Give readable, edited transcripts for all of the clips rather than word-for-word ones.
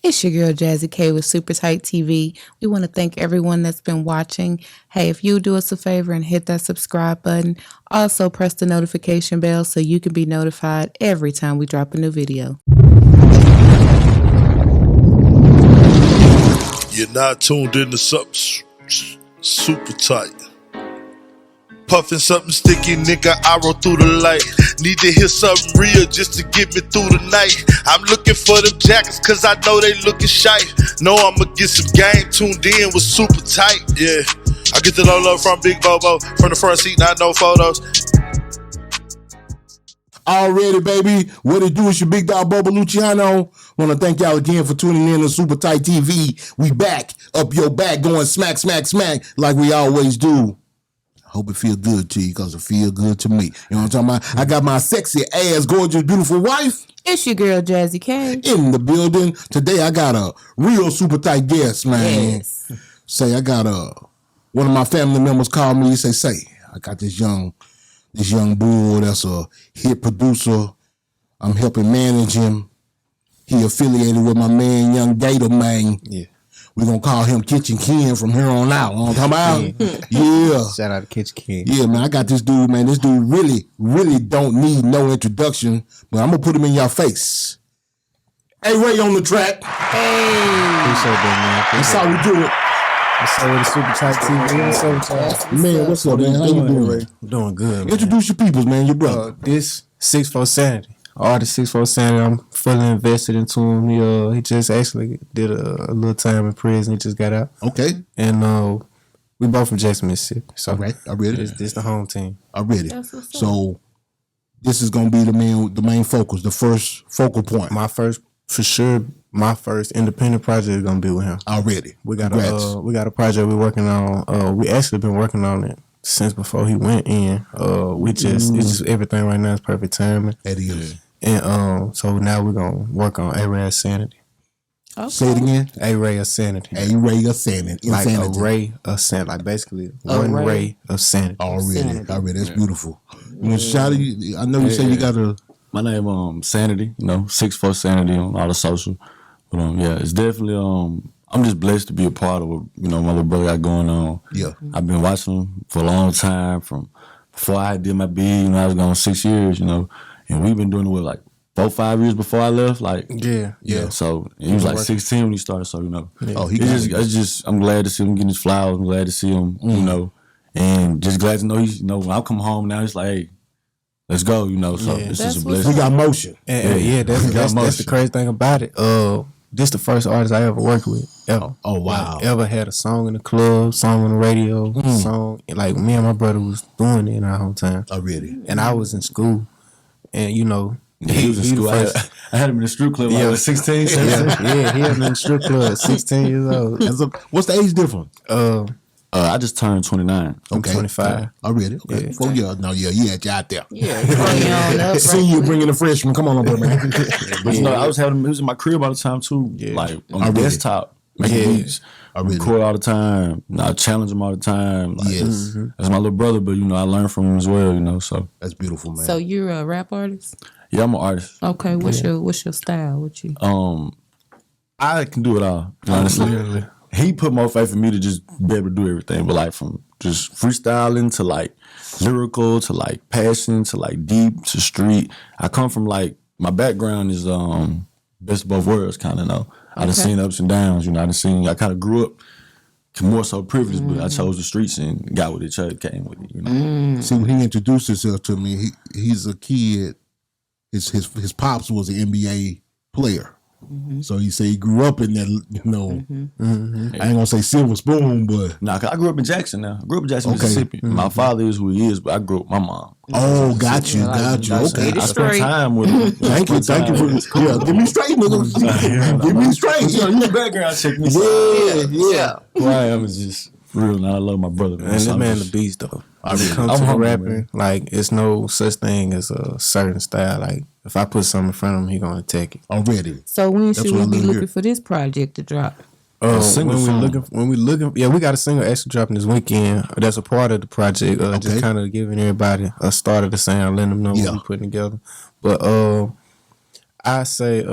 It's your girl Jazzy K with Super Tight TV. We want to thank everyone that's been watching. Hey, if you do us a favor and hit that subscribe button, also press the notification bell so you can be notified every time we drop a new video. You're not tuned into something super tight. Puffin' something sticky, nigga, arrow through the light. Need to hear something real just to get me through the night. I'm looking for them jackets cause I know they looking shy. Know I'ma get some game tuned in with super tight, yeah. I get it all up from Big Bobo, from the front seat, not no photos. Already, baby. What it do is your big dog Bobo Luciano. Want to thank y'all again for tuning in to Super Tight TV. We back, up your back, going smack, smack, smack, like we always do. Hope it feel good to you because it feel good to me. You know what I'm talking about? I got my sexy ass, gorgeous, beautiful wife. It's your girl Jazzy K. In the building. Today I got a real super tight guest, man. Yes. Say I got one of my family members called me and say, I got this young bull that's a hit producer. I'm helping manage him. He affiliated with my man, Young Gator, man. Yeah. We're going to call him Kitchen Ken from here on out. You know what I'm talking about? Yeah. Shout out to Kitchen Ken. Yeah, man, I got this dude, man. This dude really, really don't need no introduction, but I'm going to put him in your face. Aray on the track. Hey. Appreciate that, man. That's how we do it. What's up with the Super Tight TV? What's up with y'all? Man, what's up, man? How you doing, Ray? I'm doing good, man. Introduce your peoples, man, your brother. This 6'4" Sanity. Artist 6'4" Sanity, I'm fully invested into him. He just actually did a little time in prison. He just got out. Okay. And we both from Jackson, Mississippi. So All right, I read it. This the home team. I read it. So this is going to be the main focus, the first focal point. My first independent project is gonna be with him. Already. We got a project we're working on. We actually been working on it since before he went in. It's just everything right now is perfect timing. That is. And so now we're gonna work on Aray of Sanity. Okay. Say it again. Aray of Sanity. Aray of Sanity. Like Insanity. array of sanity. Like basically one ray of sanity. Already. That's beautiful. You want to shout it? I know you say you got a. My name Sanity, 6'4" Sanity on all the social. But yeah, it's definitely I'm just blessed to be a part of what my little brother got going on. Yeah. I've been watching him for a long time, from before I did my big, I was gone 6 years, and we've been doing it with like 4-5 years before I left. Like Yeah. So he was like 16 when he started, so Yeah. Oh, it's just I'm glad to see him getting his flowers, I'm glad to see him, and just glad to know he's when I come home now, it's like, hey, let's go, so it's just a blessing. We got motion. And that's the crazy thing about it. This the first artist I ever worked with, ever. Oh, wow. Ever had a song in the club, song on the radio, song. Like, me and my brother was doing it in our hometown. Already. And I was in school. And, he was in school. I had him in the strip club when I was 16, 17. Yeah, he had me in the strip club at 16 years old. What's the age difference? I just turned 29. I'm Okay. 25. Already. Okay. Yeah. 4 years. No, yeah, you out there. Yeah, bring on up. See you bringing a freshman. Come on over, man. But I was having him. He was in my crib all the time too, like on the desktop, making beats. I record all the time. I challenge him all the time. Like, Yes. That's my little brother, but I learn from him as well. So that's beautiful, man. So you're a rap artist? Yeah, I'm an artist. Okay, what's your style? What you? I can do it all. Honestly, he put more faith in me to just be able to do everything. But like from just freestyling to like lyrical to like passion to like deep to street. I come from like my background is best of both worlds, kind of. I done seen ups and downs. I kind of grew up more so privileged, but I chose the streets and got with each other, came with it. See, when he introduced himself to me, he's a kid. His pops was an NBA player. So he said he grew up in that, I ain't gonna say silver spoon, but cause I grew up in Jackson now. I grew up in Jackson, Mississippi. My father is who he is, but I grew up with my mom. Oh, got you. Okay. I spent time with him. Thank you for give me straight, nigga. Give me straight. You background check me. Yeah. Who I am is just real, and I love my brother, man. And this man the beast though. When it comes to rapping, man. Like it's no such thing as a certain style. Like if I put something in front of him, he gonna attack it. Already. So when should we be looking for this project to drop? When we looking, we got a single actually dropping this weekend. That's a part of the project. Just kind of giving everybody a start of the sound, letting them know what we putting together. But I say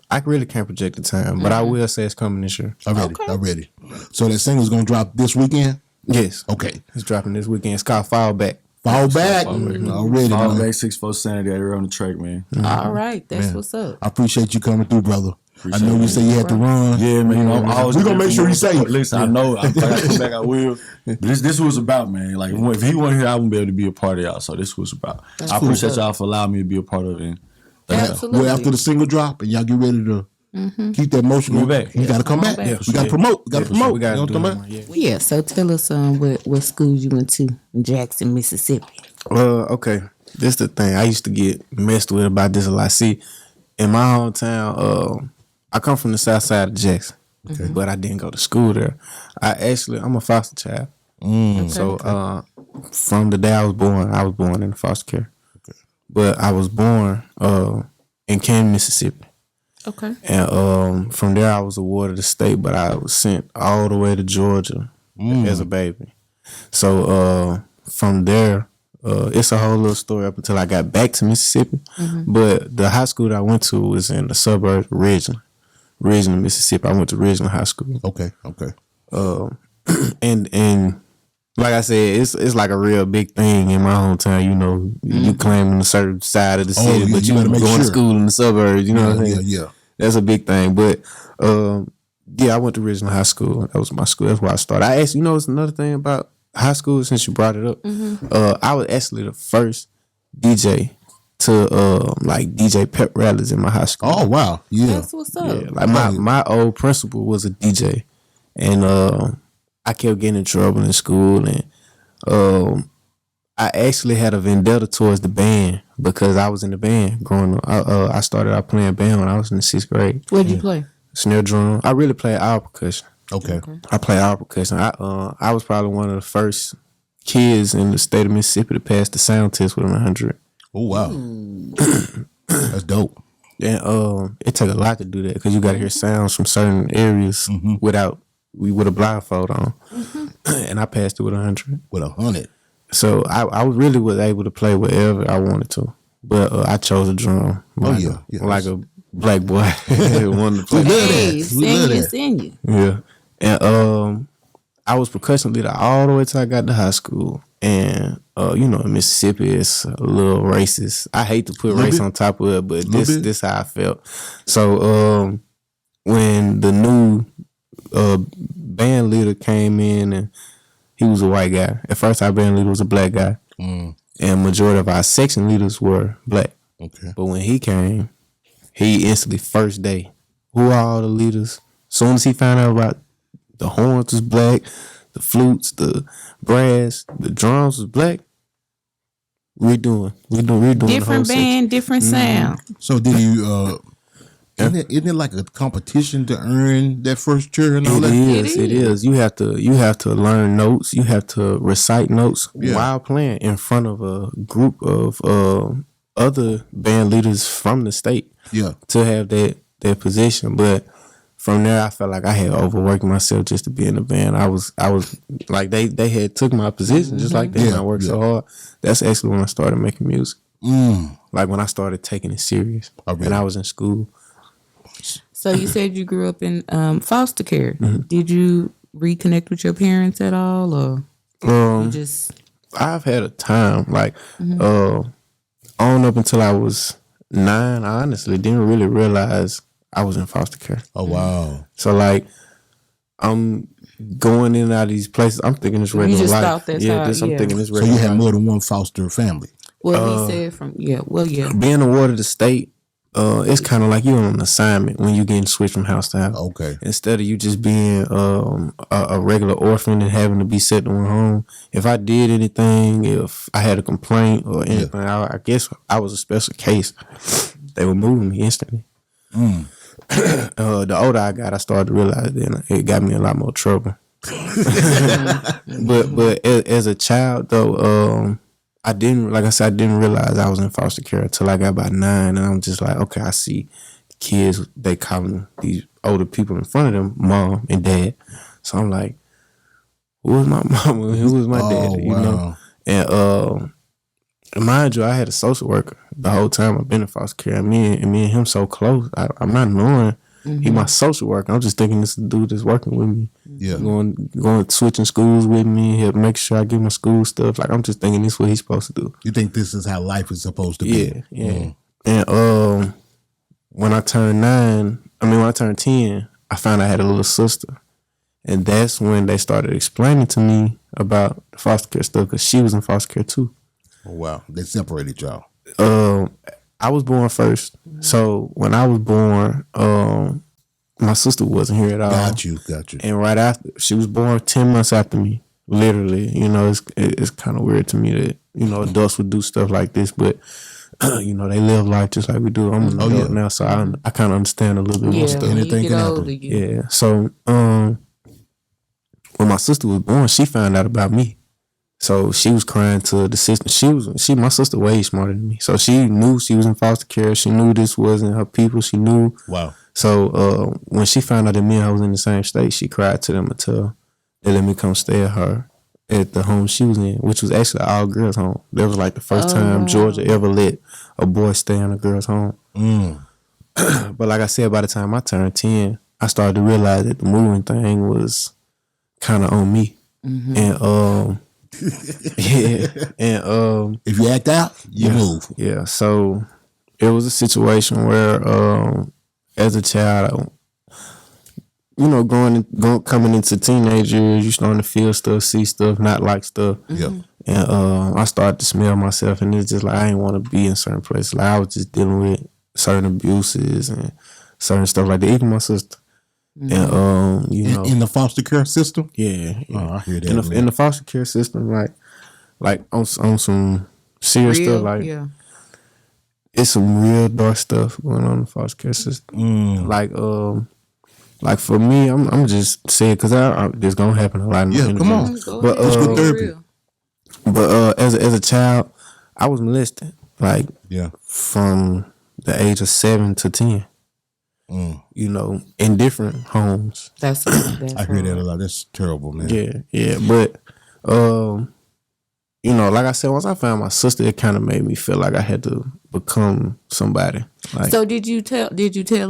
I really can't project the time, but I will say it's coming this year. I'm ready. So that single's gonna drop this weekend? Yes. Okay. It's dropping this weekend. It's called Fall Back. Fall back. Already, Fall man. back 6-4 Saturday right on the track, man. All right, that's what's up. I appreciate you coming through, brother. Appreciate I know you say you had to run. Yeah, man. You know, I'm always We're gonna make sure you safe. Listen, I know. If I come back, I will. But this was about, man. Like, if he wasn't here, I wouldn't be able to be a part of y'all. So this was about. I appreciate y'all for allowing me to be a part of it. Absolutely. Well, after the single drop and y'all get ready to keep that motion going, back. you gotta come back. back. We gotta promote. We gotta promote. We got You to know do what I'm talking it. about? Yeah. Yeah, so tell us what school you went to in Jackson, Mississippi. Okay. This the thing. I used to get messed with about this a lot. See, in my hometown, I come from the south side of Jackson, but I didn't go to school there. I'm a foster child. So from the day I was born in foster care. But I was born in Canton, Mississippi. Okay. And from there I was awarded a state, but I was sent all the way to Georgia as a baby. So from there, it's a whole little story up until I got back to Mississippi. But the high school that I went to was in the suburbs of Ridgeland, Mississippi. I went to Ridgeland High School. Okay. And like I said, it's like a real big thing in my hometown. You know, you claiming a certain side of the city, yeah, but you you gotta make going to sure. school in the suburbs. You know what I'm saying? Yeah. That's a big thing. But yeah, I went to Ridgeland High School. That was my school. That's where I started. I actually, it's another thing about high school since you brought it up. I was actually the first DJ to like DJ pep rallies in my high school. Oh wow. Yeah. That's what's up. Yeah, like my old principal was a DJ, and I kept getting in trouble in school, and I actually had a vendetta towards the band because I was in the band growing up. I started out playing band when I was in the 6th grade. What'd you play? Snare drum. I really played all percussion. Okay. I played all percussion. I was probably one of the first kids in the state of Mississippi to pass the sound test with 100. Oh wow. That's dope. And it took a lot to do that because you got to hear sounds from certain areas with a blindfold on. And I passed it with 100. With 100. So I really was able to play whatever I wanted to, but I chose a drum. Like a black boy wanted to play. Hey, We love that. senior. Yeah, and I was percussion leader all the way till I got to high school. And in Mississippi, it's a little racist. I hate to put race on top of it, but this how I felt. So when the new band leader came in, and he was a white guy. At first, our band leader was a black guy, and majority of our section leaders were black. Okay. But when he came, he instantly first day, who are all the leaders? Soon as he found out about the horns was black, the flutes, the brass, the drums was black. Redoing Different the whole band, different sound. So did you isn't it like a competition to earn that first chair and all that? It is. You have to learn notes. You have to recite notes while playing in front of a group of other band leaders from the state. Yeah. To have that position. But from there I felt like I had overworked myself just to be in the band. I was like they had took my position just like that. And I worked so hard. That's actually when I started making music. Like when I started taking it serious. And I was in school. So you said you grew up in foster care. Did you reconnect with your parents at all, or you just? I've had a time like on up until I was 9. I honestly didn't really realize I was in foster care. Oh wow. So like I'm going in and out of these places. I'm thinking it's regular just life. thought that's how- I'm thinking it's So regular. you had life. more than one foster family. Well, he said from Being awarded the state. It's kind of like you're on an assignment when you getting switched from house to house. Okay. Instead of you just being a regular orphan and having to be sent to one home. If I did anything, if I had a complaint or anything, I guess I was a special case. They would move me instantly. The older I got, I started to realize then it got me in a lot more trouble. but as a child though, I didn't realize I was in foster care until I got about 9, and I'm just like, okay, I see kids, they calling these older people in front of them mom and dad. So I'm like, who was my mama? Who was my dad? You know? And mind you, I had a social worker the whole time I've been in foster care. And me and him so close. I'm not knowing he my social worker. I'm just thinking this dude that's working with me. Yeah. Going switching schools with me. He'll make sure I get my school stuff. Like I'm just thinking this is what he's supposed to do. You think this is how life is supposed to be? Yeah. And when I turned 10, I found I had a little sister. And that's when they started explaining to me about the foster care stuff because she was in foster care too. Oh, wow. They separated y'all. I was born first. So when I was born, my sister wasn't here at all. Got you. And right after, she was born 10 months after me, literally. You know, it's kind of weird to me that, you know, adults would do stuff like this, but, you know, they live life just like we do. I'm an adult now, so I kind of understand a little bit more stuff. Anything can happen. Yeah. So when my sister was born, she found out about me. So she was crying to the sister. My sister way smarter than me. So she knew she was in foster care. She knew this wasn't her people. She knew. Wow. So when she found out that me and her was in the same state, she cried to them until they let me come stay at her at the home she was in, which was actually an all girls home. That was like the first time Georgia ever let a boy stay in a girl's home. But like I said, by the time I turned 10, I started to realize that the moving thing was kind of on me. And if you act out, you move. Yeah, so it was a situation where as a child, you know, coming into teenage years, you starting to feel stuff, see stuff, not like stuff. Yeah. And I started to smell myself, and it's just like I didn't want to be in certain places. Like I was just dealing with certain abuses and certain stuff like that. Even my sister. And you know, in the foster care system. Yeah. Oh, I hear that. In the foster care system, like on some serious stuff, like it's some real dark stuff going on in the foster care system. Like for me, I'm just saying because this gonna happen a lot. Come on. But let's go therapy. But as a child, I was molested. Like from the age of 7 to 10. You know, in different homes. That's I hear that a lot. That's terrible, man. Yeah. But you know, like I said, once I found my sister, it kind of made me feel like I had to become somebody. Like, so did you tell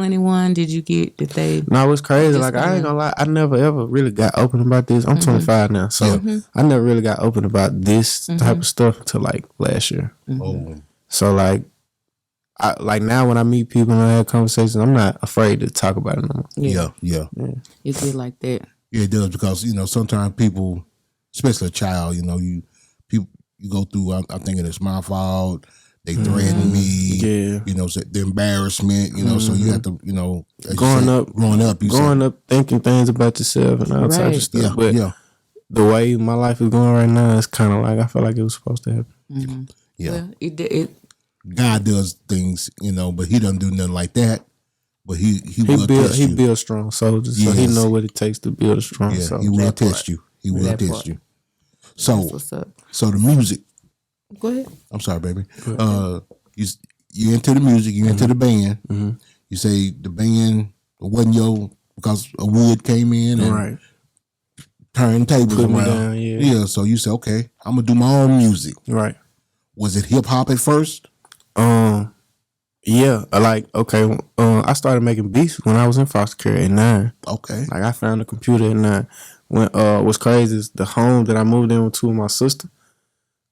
anyone? Did they? No, it was crazy. Like I ain't gonna lie, I never ever really got open about this. I'm 25 now, so I never really got open about this type of stuff until like last year. So like now when I meet people and I have conversations, I'm not afraid to talk about it no more. Yeah. It did like that. Yeah, it does because you know sometimes people, especially a child, you know, you go through. I'm thinking it's my fault. They threatened me. Yeah, you know, the embarrassment. You know, so you have to, you know, growing up, thinking things about yourself and all types of stuff. But the way my life is going right now, it's kind of like I feel like it was supposed to happen. Yeah, well, it God does things, you know, but He doesn't do nothing like that. But he builds strong soldiers, so He know what it takes to build a strong soldier. He will test you. He will test you. So the music. Go ahead. I'm sorry, baby. You into the music. You into the band. You say the band wasn't because a wood came in and turned tables around. Down, so you say, okay, I'm gonna do my own music. Right. Was it hip hop at first? Yeah, I started making beats when I was in foster care at 9. Okay. Like I found a computer at 9. When what's crazy is the home that I moved in with my sister,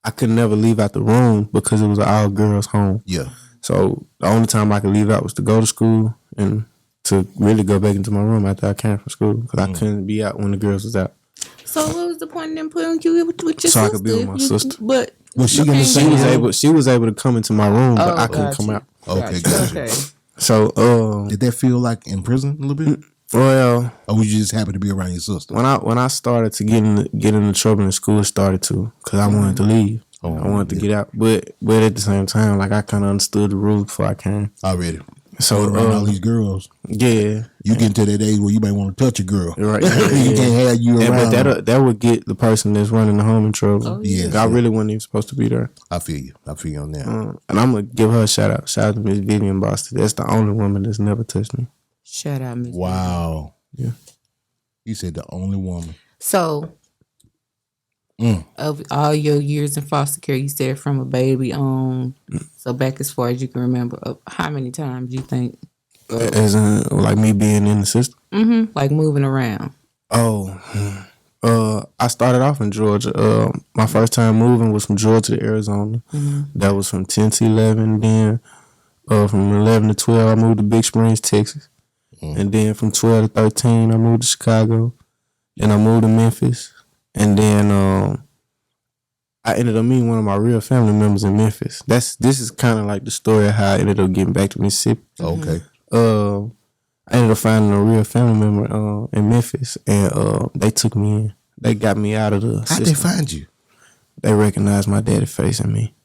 I could never leave out the room because it was an all girls home. Yeah. So the only time I could leave out was to go to school and to really go back into my room after I came from school because I couldn't be out when the girls was out. So what was the point in them putting you with your sister? So I could be with my sister. But was she she was able to come into my room, but I couldn't come out. Okay, gotcha. Okay. So did that feel like in prison a little bit? Well, or was you just happy to be around your sister? When I started to get into trouble in school, it started to because I wanted to leave. I wanted to get out, but at the same time, like I kind of understood the rules before I came. Already. So around all these girls, you get to that age where you might want to touch a girl, right? You can't have you around. But that would get the person that's running the home in trouble. Oh, yeah. I really wasn't even supposed to be there. I feel you on that. And I'm gonna give her a shout out. Shout out to Miss Vivian Boston. That's the only woman that's never touched me. Shout out, Miss. Wow. Yeah. You said the only woman. So of all your years in foster care? You said from a baby on, so back as far as you can remember. How many times you think? As in, like me being in the system. Like moving around. Oh, I started off in Georgia. My first time moving was from Georgia to Arizona. That was from 10 to 11. Then from 11 to 12, I moved to Big Springs, Texas. And then from 12 to 13, I moved to Chicago. Then I moved to Memphis. And then I ended up meeting one of my real family members in Memphis. This is kind of like the story of how I ended up getting back to Mississippi. Okay. I ended up finding a real family member in Memphis, and they took me in. They got me out of the How'd system. they find you? They recognized my daddy face in me.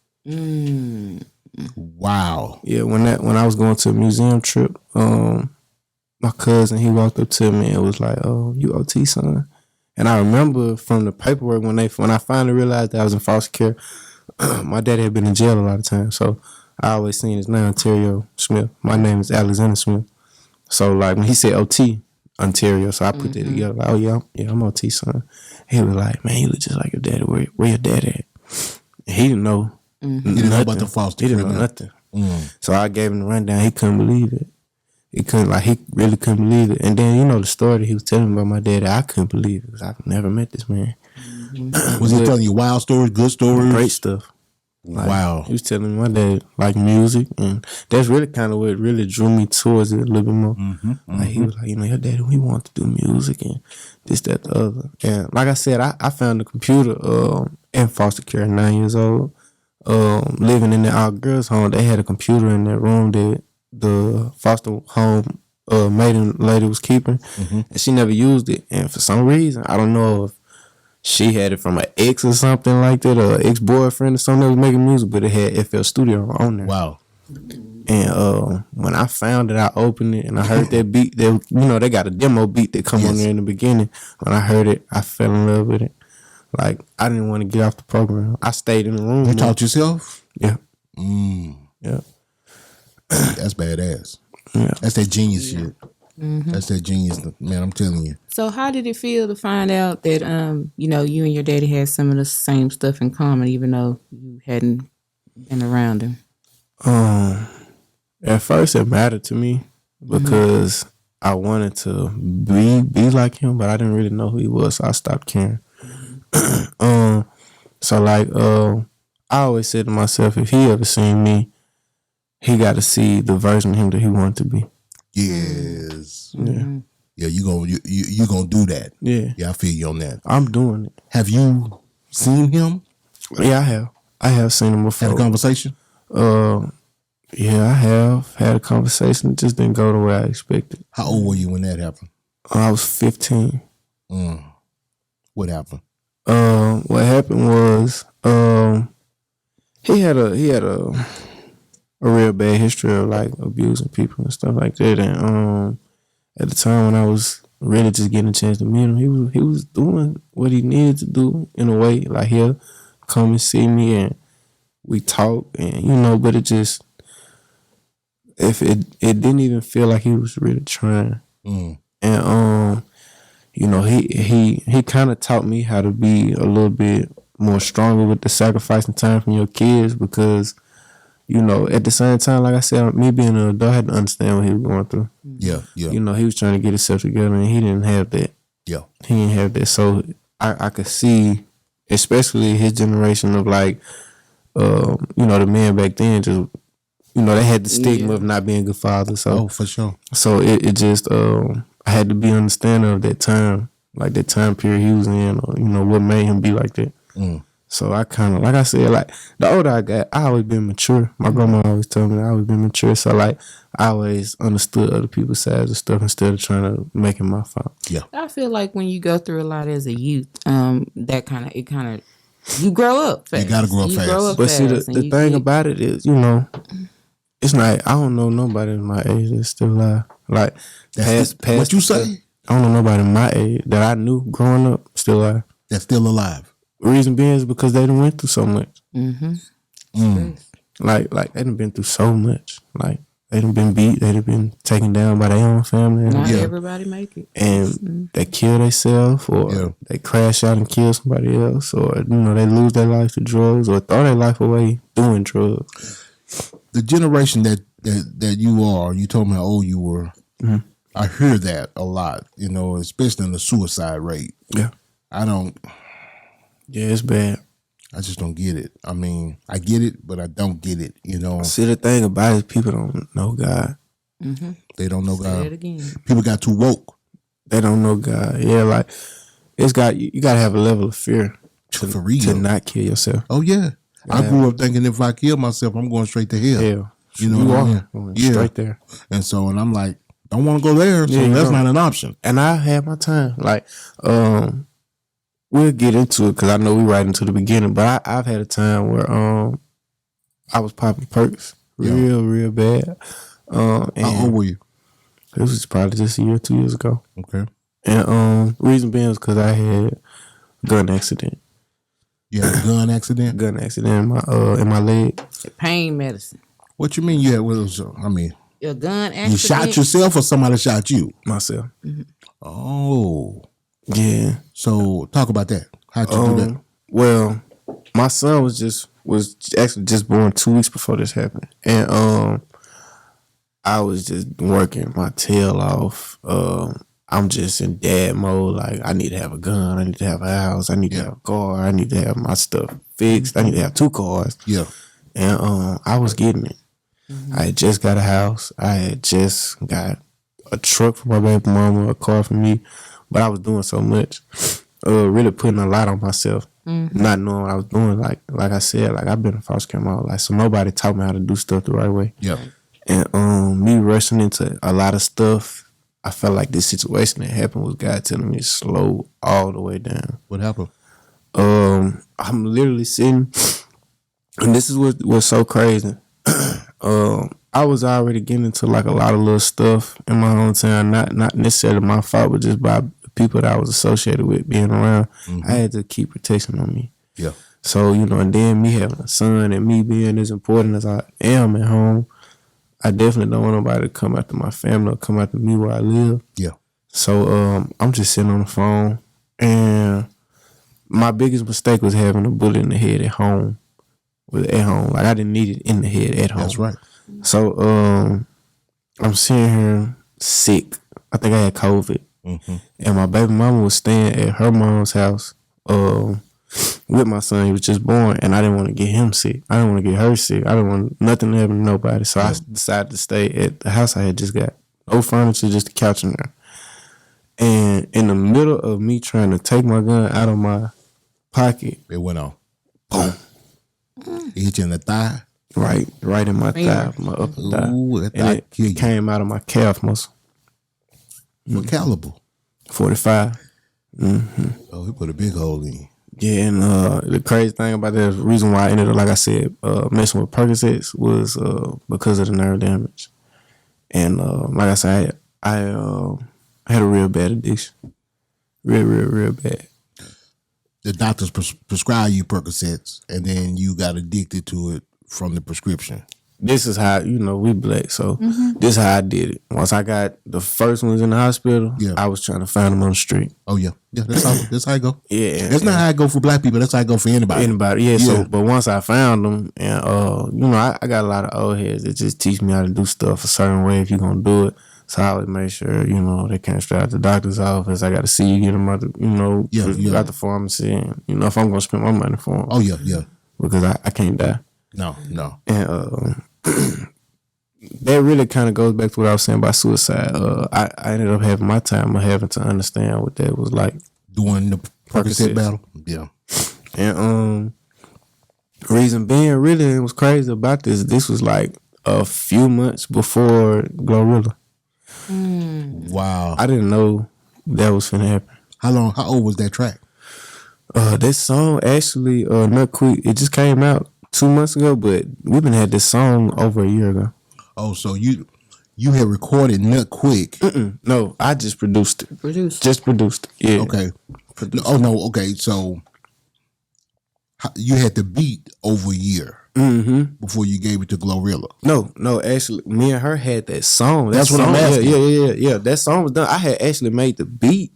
Wow. Yeah, when I was going to a museum trip, my cousin, he walked up to me and was like, "Oh, you OT, son?" And I remember from the paperwork when I finally realized that I was in foster care, my daddy had been in jail a lot of times, so I always seen his name, Ontario Smith. My name is Alexander Smith. So like when he said OT, Ontario, so I put that together. Like, oh yeah, I'm OT, son. He was like, "Man, you look just like your daddy. Where your daddy at?" And he didn't know. He didn't know about the foster He didn't know nothing. So I gave him the rundown. He couldn't believe it. He really couldn't believe it. And then, the story that he was telling me about my daddy, I couldn't believe it because I've never met this man. Was he telling you wild stories, good stories? Great stuff. Wow. He was telling me my dad liked music, and that's really kind of what really drew me towards it a little bit more. Like he was like, your daddy, we want to do music and this, that, the other. And like I said, I found the computer in foster care at 9 years old. Living in our girls' home, they had a computer in that room that the foster home maiden lady was keeping, and she never used it. And for some reason, I don't know if she had it from an ex or something like that, or an ex-boyfriend or something that was making music, but it had FL Studio on there. Wow. And when I found it, I opened it and I heard that beat. They got a demo beat that come on there in the beginning. When I heard it, I fell in love with it. Like, I didn't want to get off the program. I stayed in the room. You taught yourself? Yeah. Yeah. That's badass. Yeah. That's that genius shit. That's that genius, man. I'm telling you. So how did it feel to find out that you and your daddy had some of the same stuff in common, even though you hadn't been around him? At first, it mattered to me because I wanted to be like him, but I didn't really know who he was, so I stopped caring. So like, I always said to myself, if he ever seen me, he got to see the version of him that he wanted to be. Yes. Yeah. Yeah, you gonna do that. Yeah. Yeah, I feel you on that. I'm doing it. Have you seen him? Yeah, I have. I have seen him before. Had a conversation? Yeah, I have had a conversation. It just didn't go the way I expected. How old were you when that happened? I was 15. What happened? What happened was, he had a real bad history of like abusing people and stuff like that. And at the time when I was really just getting a chance to meet him, he was doing what he needed to do in a way. Like he'll come and see me and we talk, and but it just, if it didn't even feel like he was really trying. And he kind of taught me how to be a little bit more stronger with the sacrificing time from your kids, because at the same time, like I said, me being an adult, I had to understand what he was going through. Yeah. He was trying to get himself together, and he didn't have that. Yeah. He didn't have that. So I could see, especially his generation of like, the men back then just, they had the stigma of not being good fathers. So, for sure. So it just, I had to be understanding of that time, like that time period he was in, or, what made him be like that. So I kind of, like I said, like the older I got, I always been mature. My grandma always told me that I always been mature. So like I always understood other people's sides of stuff instead of trying to make it my fault. Yeah. I feel like when you go through a lot as a youth, you grow up fast. You gotta grow up fast. But see, the thing about it is, it's like I don't know nobody in my age that's still alive. Like past what you say? I don't know nobody in my age that I knew growing up still alive. That's still alive. Reason being is because they done went through so much. Like they done been through so much. Like They done been beat. They done been taken down by their own family. Not Yeah. everybody make it. And they kill themselves, or Yeah. they crash out and kill somebody else, or they lose their life to drugs, or throw their life away doing drugs. The generation that you are, you told me how old you were. Mm-hmm. I hear that a lot, especially in the suicide rate. Yeah, yeah, it's bad. I just don't get it. I mean, I get it, but I don't get it. See, the thing about it is people don't know God. They don't know Say God. it again. People got too woke They don't know God. Yeah, like you gotta have a level of fear for real. to not kill yourself. Oh yeah. I grew up thinking if I kill myself, I'm going straight to hell. Hell, You know what I mean? going Yeah. straight there. And so, and I'm like, don't want to go there, so Yeah, you that's don't. not an option. And I had my time. Like, we'll get into it because I know we right into the beginning. But I've had a time where I was popping perks real bad. And How old were you? it was probably just a year, 2 years ago. Okay. And reason being is because I had a gun accident. You had a gun accident? Gun accident in my leg. Pain medicine. What you mean you had one of those? I mean, Your gun accident. you shot yourself or somebody shot you? Myself. Oh. Yeah. So talk about that. How'd you do that? Well, my son was actually just born 2 weeks before this happened, and I was just working my tail off. I'm just in dad mode. Like, I need to have a gun. I need to have a house. I need to have a car. I need to have my stuff fixed. I need to have 2 cars. Yeah. And I was getting it. I had just got a house. I had just got a truck for my baby mama, a car for me. But I was doing so much, really putting a lot on myself, not knowing what I was doing. Like I said, like I've been in foster care my whole life, so nobody taught me how to do stuff the right way. Yeah. And me rushing into a lot of stuff, I felt like this situation that happened was God telling me to slow all the way down. What happened? I'm literally sitting, and this is what's so crazy. I was already getting into like a lot of little stuff in my hometown, not necessarily my fault, but just by people that I was associated with being around. I had to keep protection on me. Yeah. So, and then me having a son and me being as important as I am at home, I definitely don't want nobody to come after my family or come after me where I live. Yeah. So I'm just sitting on the phone, and my biggest mistake was having a bullet in the head at home. Like, I didn't need it in the head at home. That's right. So I'm sitting here sick. I think I had COVID. And my baby mama was staying at her mom's house with my son. He was just born, and I didn't want to get him sick. I didn't want to get her sick. I didn't want nothing to happen to nobody. So I decided to stay at the house I had just got. No furniture, just a couch in there. And in the middle of me trying to take my gun out of my pocket, It went on. Boom. It hit you in the thigh. right in my thigh, my upper thigh. Ooh, that And thigh it kill you. came out of my calf muscle. What caliber? 45. Oh, he put a big hole in you. Yeah, and the crazy thing about that, the reason why I ended up, like I said, messing with Percocets was because of the nerve damage. And like I said, I had a real bad addiction. Real bad. The doctors prescribe you Percocets, and then you got addicted to it from the prescription. This is how, we black, so this is how I did it. Once I got the first ones in the hospital, I was trying to find them on the street. Oh yeah, that's how it go. Yeah. That's not how it go for black people. That's how it go for anybody. Yeah. So, but once I found them, and I got a lot of old heads that just teach me how to do stuff a certain way if you're gonna do it. So I always make sure, they can't straight out the doctor's office. I got to see you get them out the, out the pharmacy, and if I'm gonna spend my money for them. Oh yeah. Because I can't die. No. And that really kind of goes back to what I was saying about suicide. I ended up having my time of having to understand what that was like. Doing the Percocet Percocets. battle. Yeah. And reason being, really, it was crazy about this was like a few months before Glorilla. Wow. I didn't know that was finna happen. How old was that track? This song actually, Not Quick, it just came out 2 months ago, but we've been had this song over a year ago. Oh, so you had recorded Nut Quick. No, I just produced it. Just produced it. Yeah. Okay. Oh no. Okay. So you had the beat over a year. before you gave it to Glorilla. No, actually, me and her had that song. That's what I'm song, asking. Yeah. That song was done. I had actually made the beat.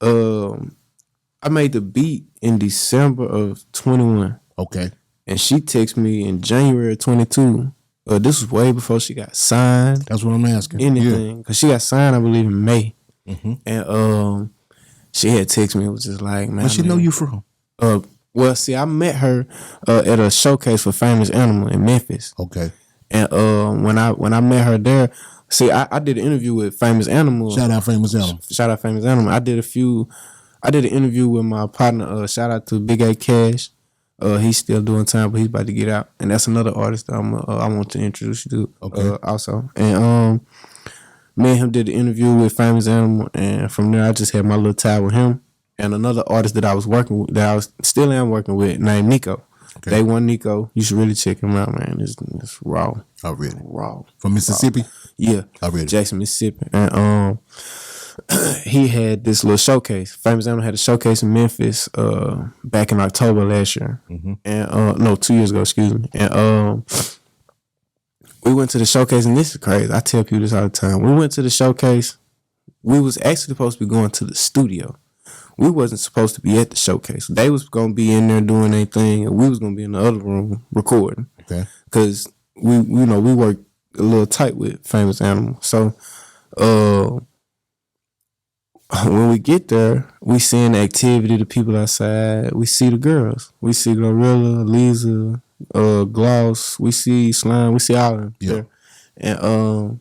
I made the beat in December of 21. Okay. And she texted me in January of 22. This was way before she got signed. That's what I'm asking. Anything. Because she got signed, I believe, in May. Mm-hmm. And she had texted me. It was just like, man. Where she know you from? Well, see, I met her at a showcase for Famous Animal in Memphis. Okay. And when I met her there, see, I did an interview with Famous Animal. Shout out Famous Animal. Shout out Famous Animal. I did an interview with my partner. Shout out to Big A Cash. He's still doing time, but he's about to get out. And that's another artist that I want to introduce you to also. And me and him did the interview with Famous Animal, and from there I just had my little tie with him and another artist that I was working with, that I was still am working with, named Nico. Okay. Day One Nico. You should really check him out, man. It's raw. Oh, really? Raw. From Mississippi? Raw. Yeah. Oh, really? Jackson, Mississippi. And he had this little showcase. Famous Animal had a showcase in Memphis back in October last year. Mm-hmm. And no, 2 years ago, excuse me. And we went to the showcase, and this is crazy. I tell people this all the time. We went to the showcase. We was actually supposed to be going to the studio. We wasn't supposed to be at the showcase. They was gonna be in there doing their thing, and we was gonna be in the other room recording. Okay. Because we work a little tight with Famous Animal. So when we get there, we seeing the activity, the people outside. We see the girls. We see Glorilla, Lisa, Gloss. We see Slime. We see all of them there. And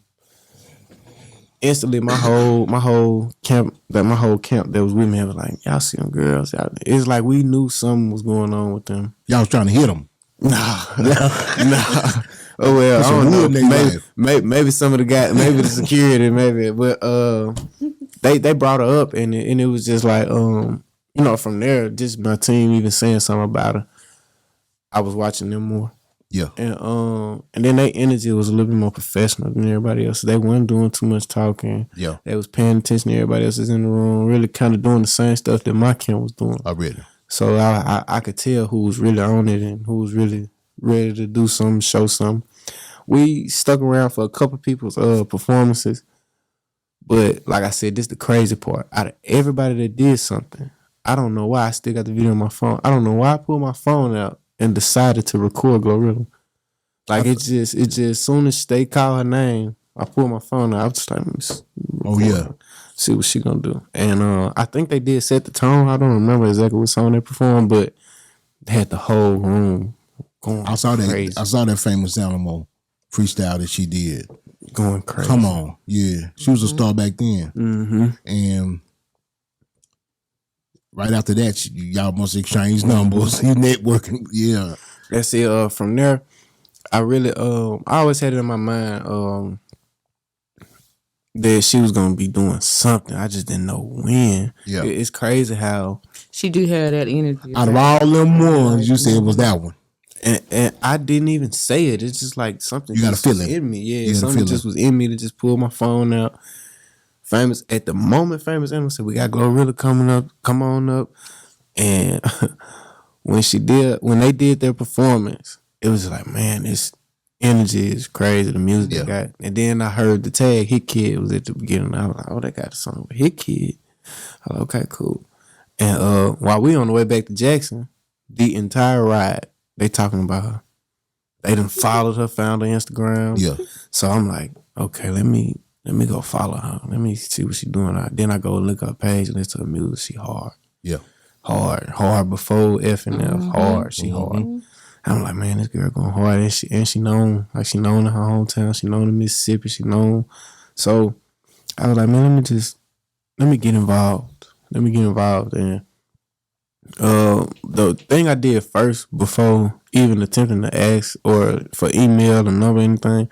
instantly, my whole camp that was with me was like, y'all see them girls. It's like we knew something was going on with them. Y'all was trying to hit them. Nah. Oh well, I don't know. Maybe some of the guys, maybe the security, maybe. But they brought her up, and it was just like from there, just my team even saying something about her. I was watching them more. Yeah. And then their energy was a little bit more professional than everybody else. They weren't doing too much talking. Yeah. They was paying attention to everybody else is in the room, really kind of doing the same stuff that my camp was doing. I read it. So I could tell who was really on it and who was really ready to do something, show something. We stuck around for a couple people's performances. But like I said, this is the crazy part. Out of everybody that did something, I don't know why I still got the video on my phone. I don't know why I pulled my phone out and decided to record Glorilla. Like it just as soon as they call her name, I pulled my phone out. I was just like, see what she gonna do. And I think they did set the tone. I don't remember exactly what song they performed, but they had the whole room going crazy. I saw that Famous Animal freestyle that she did. Going crazy. Come on. Yeah. She was a star back then. Mm-hmm. And right after that, y'all must exchange numbers. You networking. Yeah. That's it. From there, I really, I always had it in my mind that she was going to be doing something. I just didn't know when. Yeah. It's crazy how she do have that energy. Out of all them ones, you said it was that one. And I didn't even say it. It's just like something you got just to feel was it in me. Yeah, something just was in me to just pull my phone out. At the moment, Famous Animal said, we got Glorilla coming up. Come on up. And when they did their performance, it was like, man, this energy is crazy. The music they got. And then I heard the tag Hit Kid was at the beginning. I was like, oh, they got a song with Hit Kid. I was like, okay, cool. And while we on the way back to Jackson, the entire ride, they talking about her. They done followed her, found her Instagram. Yeah. So I'm like, okay, let me go follow her. Let me see what she doing. Then I go look at her page and listen to her music. She hard. Yeah. Hard before F and F. Hard. She hard. I'm like, man, this girl going hard. And she known. Like she known in her hometown. She known in Mississippi. She known. So I was like, man, let me get involved. And the thing I did first before even attempting to ask or for email or number or anything,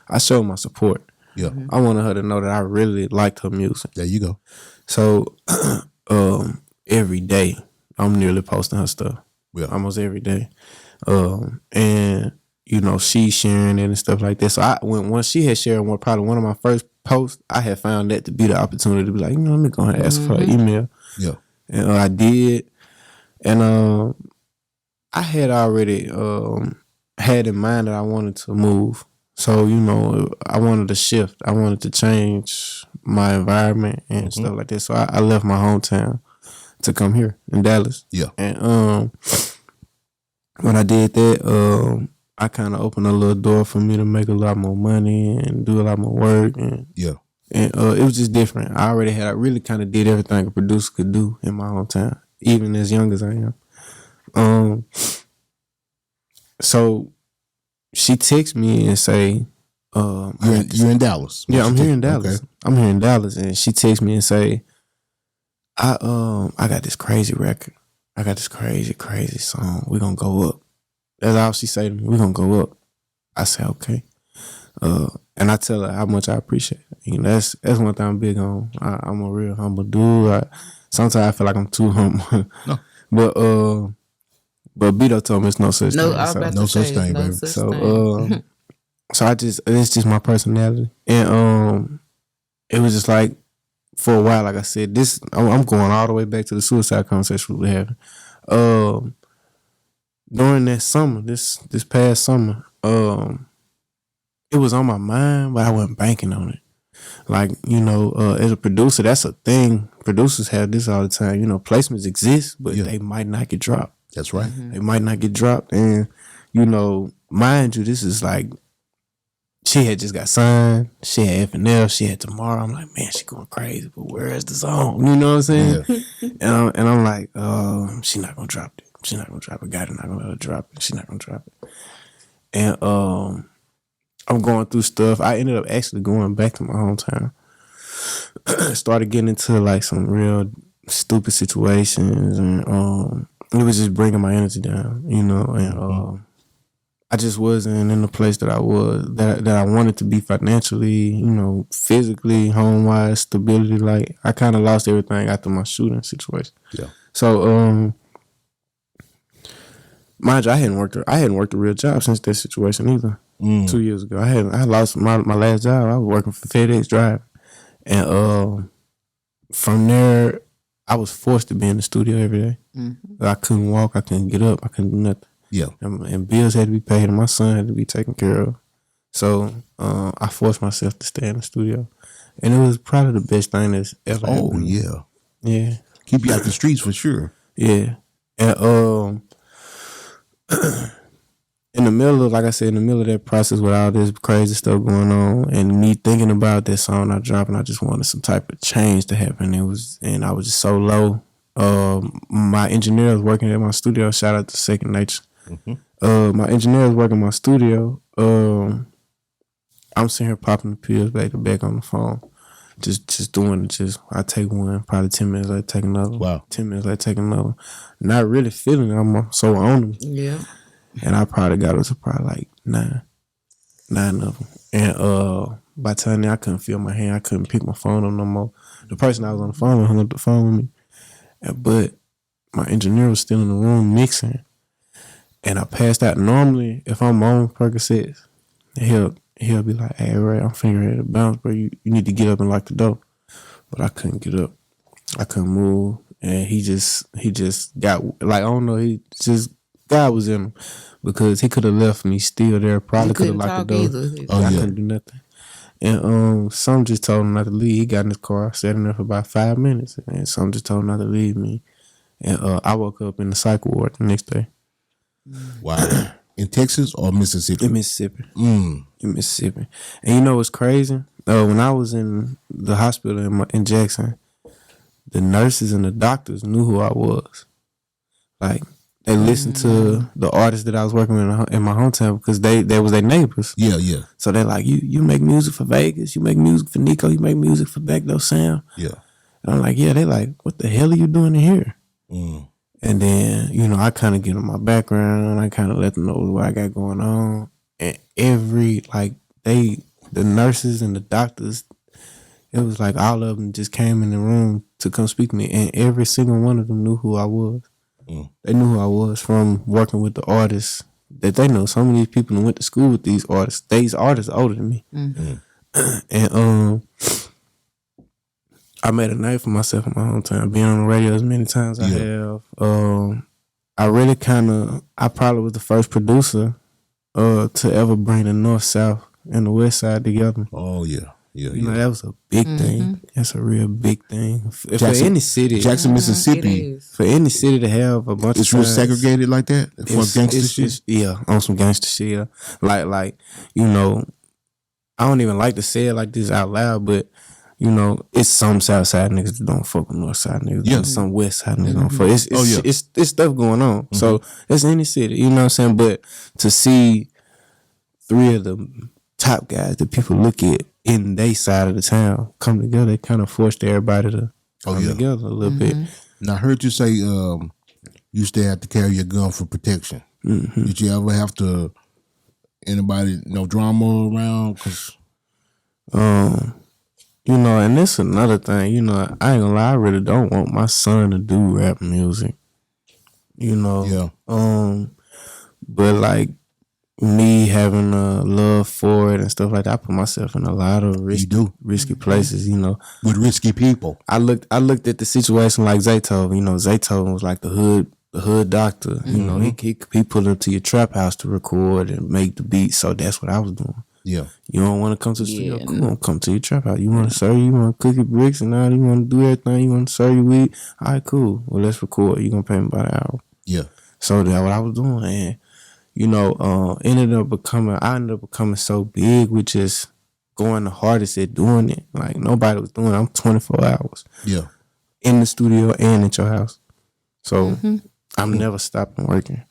I showed my support. Yeah. I wanted her to know that I really liked her music. There you go. So every day I'm nearly posting her stuff. Yeah. Almost every day. And she's sharing it and stuff like that. So once she had shared probably one of my first posts, I had found that to be the opportunity to be like, let me go ahead and ask for her email. Yeah. And I did. And I had already had in mind that I wanted to move. So, you know, I wanted to shift. I wanted to change my environment and stuff like that. So I left my hometown to come here in Dallas. Yeah. And when I did that, I kind of opened a little door for me to make a lot more money and do a lot more work. And it was just different. I really kind of did everything a producer could do in my hometown, even as young as I am. So she texts me and say, you're in Dallas. Yeah, I'm here in Dallas. Okay. I'm here in Dallas, and she texts me and say, I got this crazy record. I got this crazy song. We're gonna go up. That's all she say to me. We're gonna go up. I say, okay. And I tell her how much I appreciate it. You know, that's one thing I'm big on. I'm a real humble dude. Sometimes I feel like I'm too humble. No. But Beto told me it's no such thing. No such thing, baby. So it's just my personality. And it was just like, for a while, like I said, I'm going all the way back to the suicide conversation we were having. During that summer, this past summer, it was on my mind, but I wasn't banking on it. Like, you know, as a producer, that's a thing. Producers have this all the time. You know, placements exist, but they might not get dropped. That's right. They might not get dropped. And, you know, mind you, this is like, she had just got signed. She had FNL. She had Tomorrow. I'm like, man, she going crazy, but where is the song? You know what I'm saying? Yeah. And I'm like, she not going to drop it. She not going to drop it. God is not going to let her drop it. She not going to drop it. And I'm going through stuff. I ended up actually going back to my hometown. Started getting into like some real stupid situations, and it was just bringing my energy down, you know. And I just wasn't in the place that I was, that I wanted to be financially, you know, physically, home wise, stability. Like, I kind of lost everything after my shooting situation. Yeah. So, mind you, I hadn't worked a real job since that situation either. 2 years ago, I lost my last job. I was working for FedEx Drive, and from there, I was forced to be in the studio every day. I couldn't walk. I couldn't get up. I couldn't do nothing. Yeah, and bills had to be paid, and my son had to be taken care of. So I forced myself to stay in the studio, and it was probably the best thing that's ever happened. Yeah, keep you out the streets for sure. Yeah, and in the middle of, like I said, in the middle of that process with all this crazy stuff going on, and me thinking about that song I dropped, and I just wanted some type of change to happen. And I was just so low. My engineer was working at my studio. Shout out to Second Nature. My engineer was working in my studio. I'm sitting here popping the pills back to back on the phone, just doing it. I take one, probably 10 minutes later, take another. Wow. 10 minutes later, take another. Not really feeling it. I'm so on them. Yeah. And I probably got up to probably like nine of them. And by the time I couldn't feel my hand, I couldn't pick my phone up no more. The person I was on the phone with hung up the phone with me. But my engineer was still in the room mixing. And I passed out. Normally, if I'm on Percocets, he'll be like, "Hey, Aray, I'm finna ready to bounce, bro. You need to get up and lock the door." But I couldn't get up. I couldn't move. And he just got, like, I don't know, God was in him, because he could have left me still there. Probably could have locked the door. I couldn't do nothing. And some just told him not to leave. He got in his car, sat in there for about 5 minutes, and some just told him not to leave me. And I woke up in the psych ward the next day. Wow. In Texas or Mississippi? In Mississippi. In Mississippi. And you know what's crazy? When I was in the hospital in Jackson, the nurses and the doctors knew who I was. Like, they listened to the artists that I was working with in my hometown, because they was their neighbors. Yeah, yeah. So they're like, you make music for Vegas, you make music for Nico, you make music for Backdoor Sam. Yeah. And I'm like, yeah. They like, what the hell are you doing in here? And then, you know, I kind of get on my background. I kind of let them know what I got going on. And the nurses and the doctors, it was like all of them just came in the room to come speak to me. And every single one of them knew who I was. They knew who I was from working with the artists that they know. Some of these people who went to school with these artists. These artists are older than me. And I made a name for myself in my hometown, being on the radio as many times as I have. I probably was the first producer to ever bring the North, South, and the West Side together. Oh yeah. Yeah, You know, that was a big thing. That's a real big thing. For any city. Jackson, It Mississippi. is. For any city to have a bunch It's of real sides, segregated like that for gangster shit. just, yeah, on some gangster shit. Yeah. Like, you know, I don't even like to say it like this out loud, but you know, it's some South Side niggas that don't fuck with North Side niggas. Yeah. And some West Side niggas don't fuck. It's stuff going on. Mm-hmm. So it's any city, you know what I'm saying? But to see 3 of the top guys that people look at in their side of the town come together, it kind of forced everybody to come together a little bit. Now I heard you say you used to have to carry your gun for protection. Did you ever have to anybody no drama around? Cause You know, and this another thing, you know, I ain't gonna lie, I really don't want my son to do rap music. You know. But like me having a love for it and stuff like that, I put myself in a lot of risky places, you know. With risky people. I looked at the situation like Zaytoven. You know, Zaytoven was like the hood doctor. You know, he pulled up to your trap house to record and make the beat. So that's what I was doing. Yeah. You don't want to come to the studio? Cool, come to your trap house. You want to serve? You want to cook your bricks and all? You want to do everything? You want to serve your weed? All right, cool. Well, let's record. You gonna pay me by the hour? Yeah. So that's what I was doing, and you know, I ended up becoming so big with just going the hardest at doing it. Like nobody was doing it. I'm 24 hours. Yeah. In the studio and at your house. So I'm never stopping working.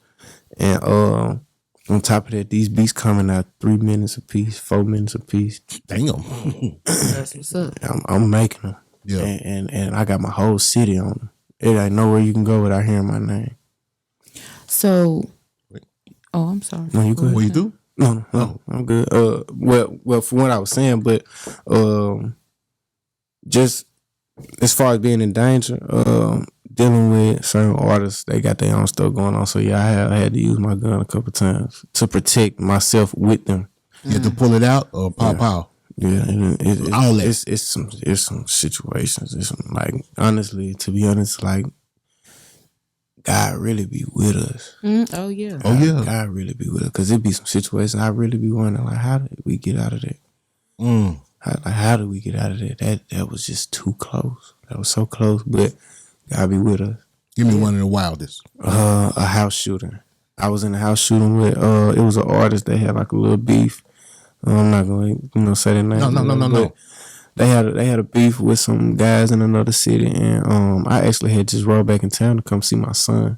And on top of that, these beats coming out 3 minutes a piece, 4 minutes a piece. Damn. That's what's up. I'm making them. Yeah. And I got my whole city on them. It ain't nowhere you can go without hearing my name. So, I'm sorry. No, you go ahead. What you do? No, I'm good. Well, for what I was saying, but just as far as being in danger, dealing with certain artists, they got their own stuff going on. So yeah, I had to use my gun a couple times to protect myself with them. You have to pull it out or pow. Yeah, and All that. it's some situations. It's some, like, honestly, to be honest, like God really be with us. Oh yeah. God really be with us, because it be some situations I really be wondering, like, how did we get out of that? How did we get out of that? That was just too close. That was so close, but God be with us. Give me one of the wildest. A house shooting. I was in a house shooting with it was an artist. They had like a little beef. I'm not gonna say their name. No. They had a beef with some guys in another city, and I actually had just rolled back in town to come see my son.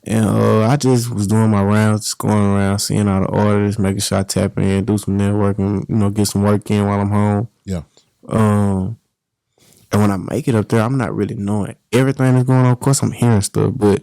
And I just was doing my rounds, just going around, seeing all the orders, making sure I tap in, do some networking, you know, get some work in while I'm home. Yeah. And when I make it up there, I'm not really knowing everything that's going on. Of course, I'm hearing stuff, but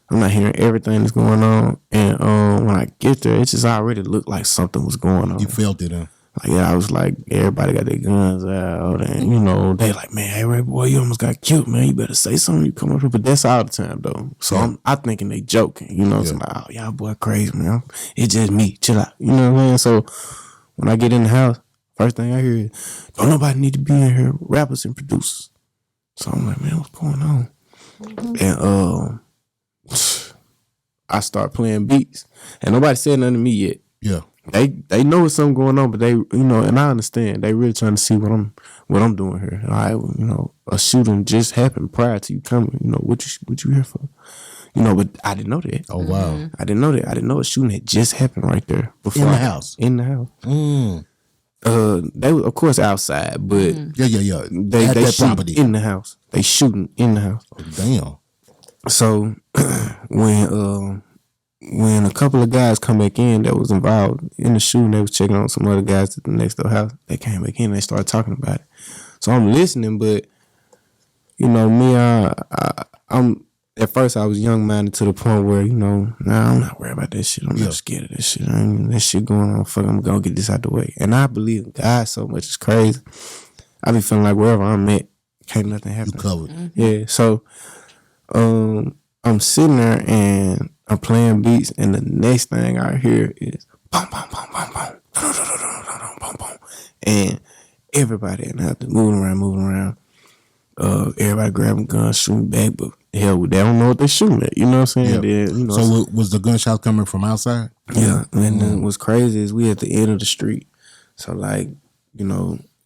I'm not hearing everything that's going on. And when I get there, it just already looked like something was going on. You felt it, huh? Like, yeah, I was like, everybody got their guns out, and you know, they like, man, hey, Ray, boy, you almost got killed, man. You better say something. You come up here, but that's all the time, though. So I'm thinking they joking, you know. It's like, oh, y'all boy crazy, man. It's just me. Chill out, you know what I'm saying? So when I get in the house, first thing I hear is, don't nobody need to be in here, rappers and producers. So I'm like, man, what's going on? And I start playing beats, and nobody said nothing to me yet. Yeah. They know there's something going on, but they, you know, and I understand they really trying to see what I'm doing here. You know, a shooting just happened prior to you coming. You know, what you here for? You know, but I didn't know that. Oh wow. I didn't know that. I didn't know a shooting had just happened right there before In the house. In the house. They were, of course, outside, but Yeah. they At that shooting property. in the house. They shooting in the house. Oh, damn. So when a couple of guys come back in that was involved in the shooting, they was checking on some other guys at the next door house. They came back in and they started talking about it. So I'm listening, but you know, me, I'm at first I was young-minded to the point where, you know, I'm not worried about that shit. I'm not scared of that shit. I ain't that shit going on. Fuck, I'm gonna get this out the way. And I believe in God so much, it's crazy. I be feeling like wherever I'm at, can't nothing happen. You covered. Yeah, so I'm sitting there and I'm playing beats, and the next thing I hear is boom, boom, boom, boom, boom, boom, boom, boom, and everybody in the house moving around. everybody grabbing guns, shooting back, but hell, they don't know what they're shooting at. You know what I'm saying? Yeah. Then, So was the gunshot coming from outside? Yeah, and then what's crazy is we at the end of the street. So like,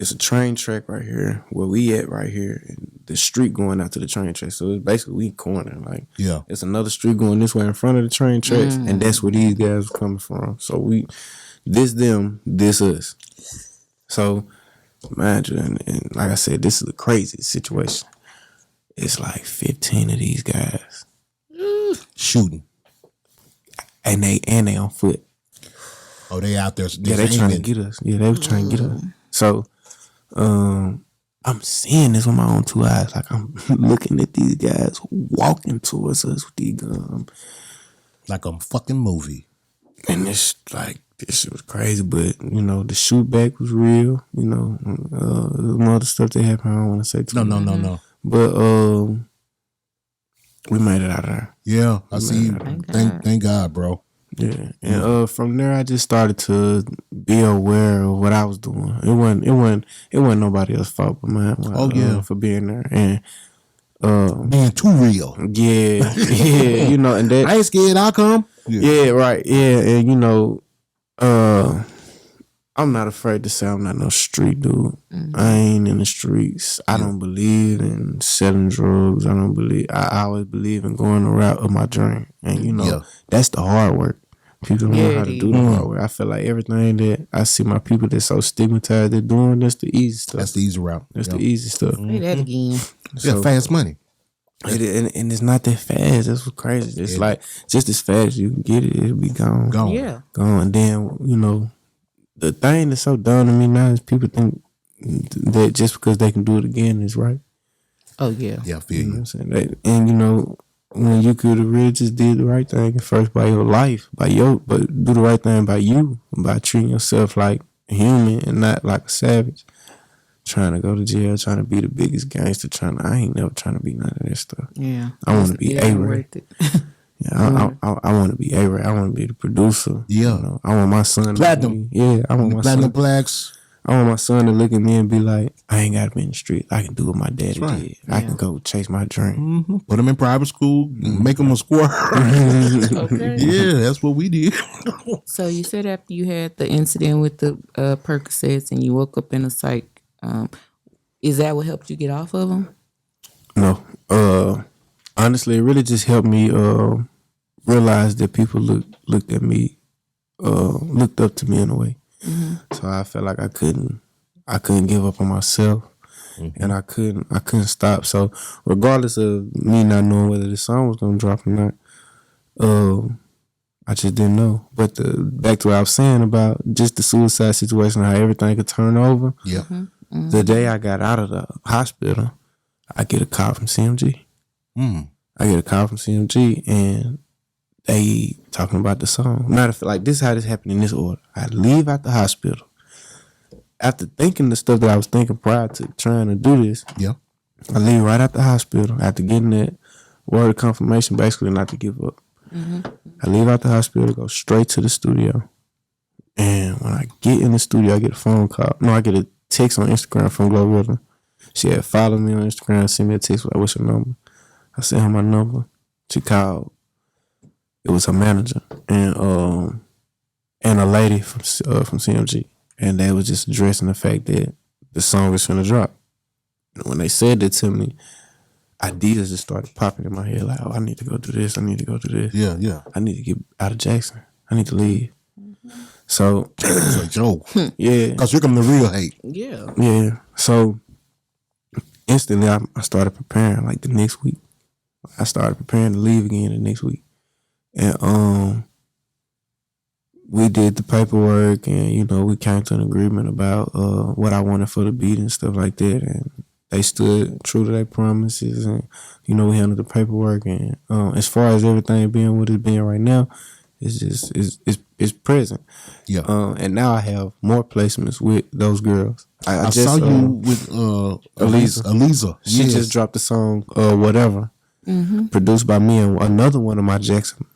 it's a train track right here where we at right here, and the street going out to the train track. So it's basically we corner. Like, Yeah. it's another street going this way in front of the train tracks, and that's where these guys were coming from. So this them, this us. So imagine, and like I said, this is a crazy situation. It's like 15 of these guys Shooting. and they on foot. Oh, they out there. Yeah, they trying to get us. Yeah, they were trying to get us. So, I'm seeing this with my own two eyes. Like, I'm looking at these guys walking towards us with these guns. Like a fucking movie. And this shit was crazy. But, the shoot back was real. Some other stuff that happened. I don't want to say too much. No. But, we made it out of there. Yeah, I see you. Thank God, bro. Yeah, and from there I just started to be aware of what I was doing. It wasn't nobody else's fault but mine. For being there and being too real. Yeah, and that I ain't scared. I'll come. Yeah, right. Yeah, and I'm not afraid to say I'm not no street dude. I ain't in the streets. I don't believe in selling drugs. I always believe in going the route of my dream. And that's the hard work. People don't know how to do the hard work. I feel like everything that I see my people that's so stigmatized they're doing, that's the easy stuff. That's the easy route. That's the easy stuff. Say that again. So, fast money. And it's not that fast. That's what's crazy. It's like just as fast as you can get it, it'll be gone. Yeah. Gone. And then, the thing that's so dumb to me now is people think that just because they can do it again is right. Oh, yeah. Yeah, I feel you. Know what I'm saying? And, when you could have really just did the right thing first by your life, but do the right thing by you, by treating yourself like a human and not like a savage. Trying to go to jail, trying to be the biggest gangster, I ain't never trying to be none of that stuff. Yeah. I want to be Aray. Yeah, I want to be Aray. I want to be the producer. Yeah. I want my son Platinum. I want my Platinum son. plaques. I want my son to look at me and be like, I ain't got to be in the street. I can do what my daddy did. I can go chase my dream. Mm-hmm. Put him in private school, make him a squirrel. Okay. Yeah, that's what we did. So you said after you had the incident with the Percocets and you woke up in a psych, is that what helped you get off of them? No. Honestly, it really just helped me realize that people looked at me, looked up to me in a way. Mm-hmm. So I felt like I couldn't give up on myself, and I couldn't stop. So regardless of me not knowing whether the song was gonna drop or not, I just didn't know. But back to what I was saying about just the suicide situation, how everything could turn over. Yeah. Mm-hmm. The day I got out of the hospital, I get a call from CMG. I get a call from CMG, and they talking about the song. Matter of fact, like, this is how this happened in this order. I leave out the hospital. After thinking the stuff that I was thinking prior to trying to do this, I leave right out the hospital after getting that word of confirmation, basically not to give up. I leave out the hospital, go straight to the studio. And when I get in the studio, I get a phone call. No, I get a text on Instagram from Glorilla. She had followed me on Instagram, sent me a text like, what's your number? I sent her my number. She called. It was her manager and a lady from CMG, and they was just addressing the fact that the song was gonna drop. And when they said that to me, ideas just started popping in my head like, oh, I need to go do this. I need to go do this. Yeah. I need to get out of Jackson. I need to leave. So, Joe. Yeah, because here come the real hate. Yeah. So instantly, I started preparing. Like the next week, I started preparing to leave again the next week. And we did the paperwork, and we came to an agreement about what I wanted for the beat and stuff like that. And they stood true to their promises, and we handled the paperwork. And as far as everything being what it's being right now, it's just it's present. Yeah. And now I have more placements with those girls. I just saw you with Aliza. She just dropped the song Whatever. Produced by me and another one of my Jackson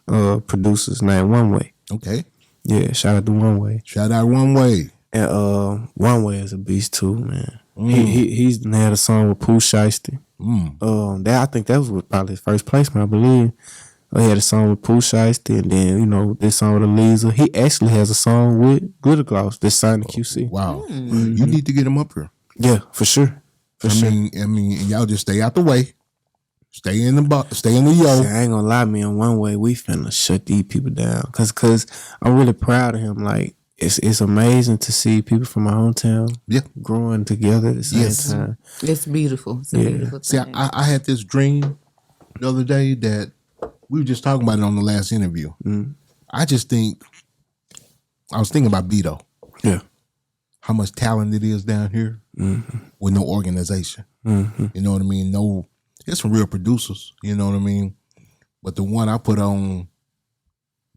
producers named One Way. Okay. Yeah, shout out to One Way. Shout out One Way. And One Way is a beast too, man. He's had a song with Pooh Shiesty. That I think that was probably his first placement, I believe. He had a song with Pooh Shiesty, and then this song with Aliza. He actually has a song with Glittergloss that's signed to QC. Wow, you need to get him up here. Yeah, for sure. I mean, and y'all just stay out the way. Stay in the yo. See, I ain't gonna lie, man. One way we finna shut these people down, cause I'm really proud of him. Like it's amazing to see people from my hometown, growing together at the same time. It's beautiful. It's a beautiful See, thing. I had this dream the other day that we were just talking about it on the last interview. I was thinking about Beto. Yeah, how much talent it is down here with no organization. You know what I mean? No. There's some real producers, you know what I mean? But the one I put on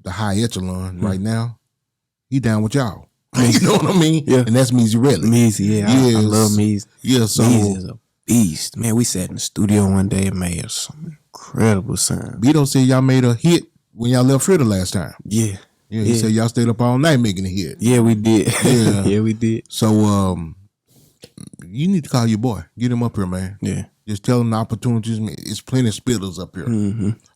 the high echelon right now, he down with y'all. You know what I mean? Yeah. And that's Meezy Relli. Meezy, I love Meezy. Yeah, so Meezy is a beast. Man, we sat in the studio one day and made some incredible sound. Beto said y'all made a hit when y'all left Fritter last time. Yeah. He said y'all stayed up all night making a hit. Yeah, we did. Yeah. Yeah, we did. So you need to call your boy. Get him up here, man. Yeah. Just tell them the opportunities. It's plenty of spitters up here.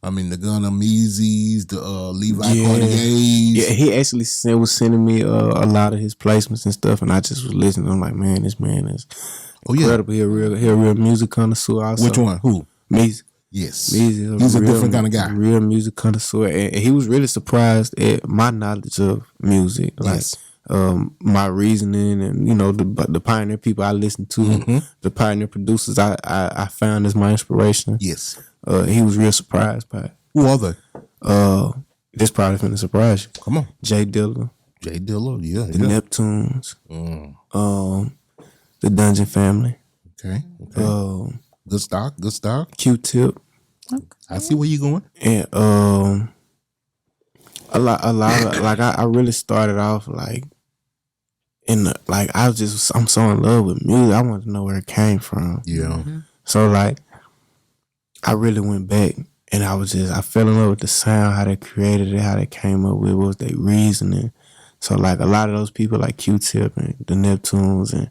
I mean, the Gunna Meezys, the Levi Cartiers. Yeah, he actually was sending me a lot of his placements and stuff, and I just was listening. I'm like, man, this man is incredible. He a real music connoisseur also. Which one? Who? Meezy. Yes. Meezy He's a different kind of guy. Real music connoisseur. And he was really surprised at my knowledge of music. Like, my reasoning and the pioneer people I listen to, the pioneer producers I found as my inspiration. Yes, he was real surprised by it. Who are they? This probably finna surprise you. Come on, Jay Dilla, the Neptunes, the Dungeon Family. Okay. Good stock. Q-Tip. Okay. I see where you going. And a lot of like I really started off like. I'm so in love with music. I wanted to know where it came from. Yeah. So like, I really went back and I fell in love with the sound, how they created it, how they came up with it, what was their reasoning. So like a lot of those people like Q-Tip and the Neptunes and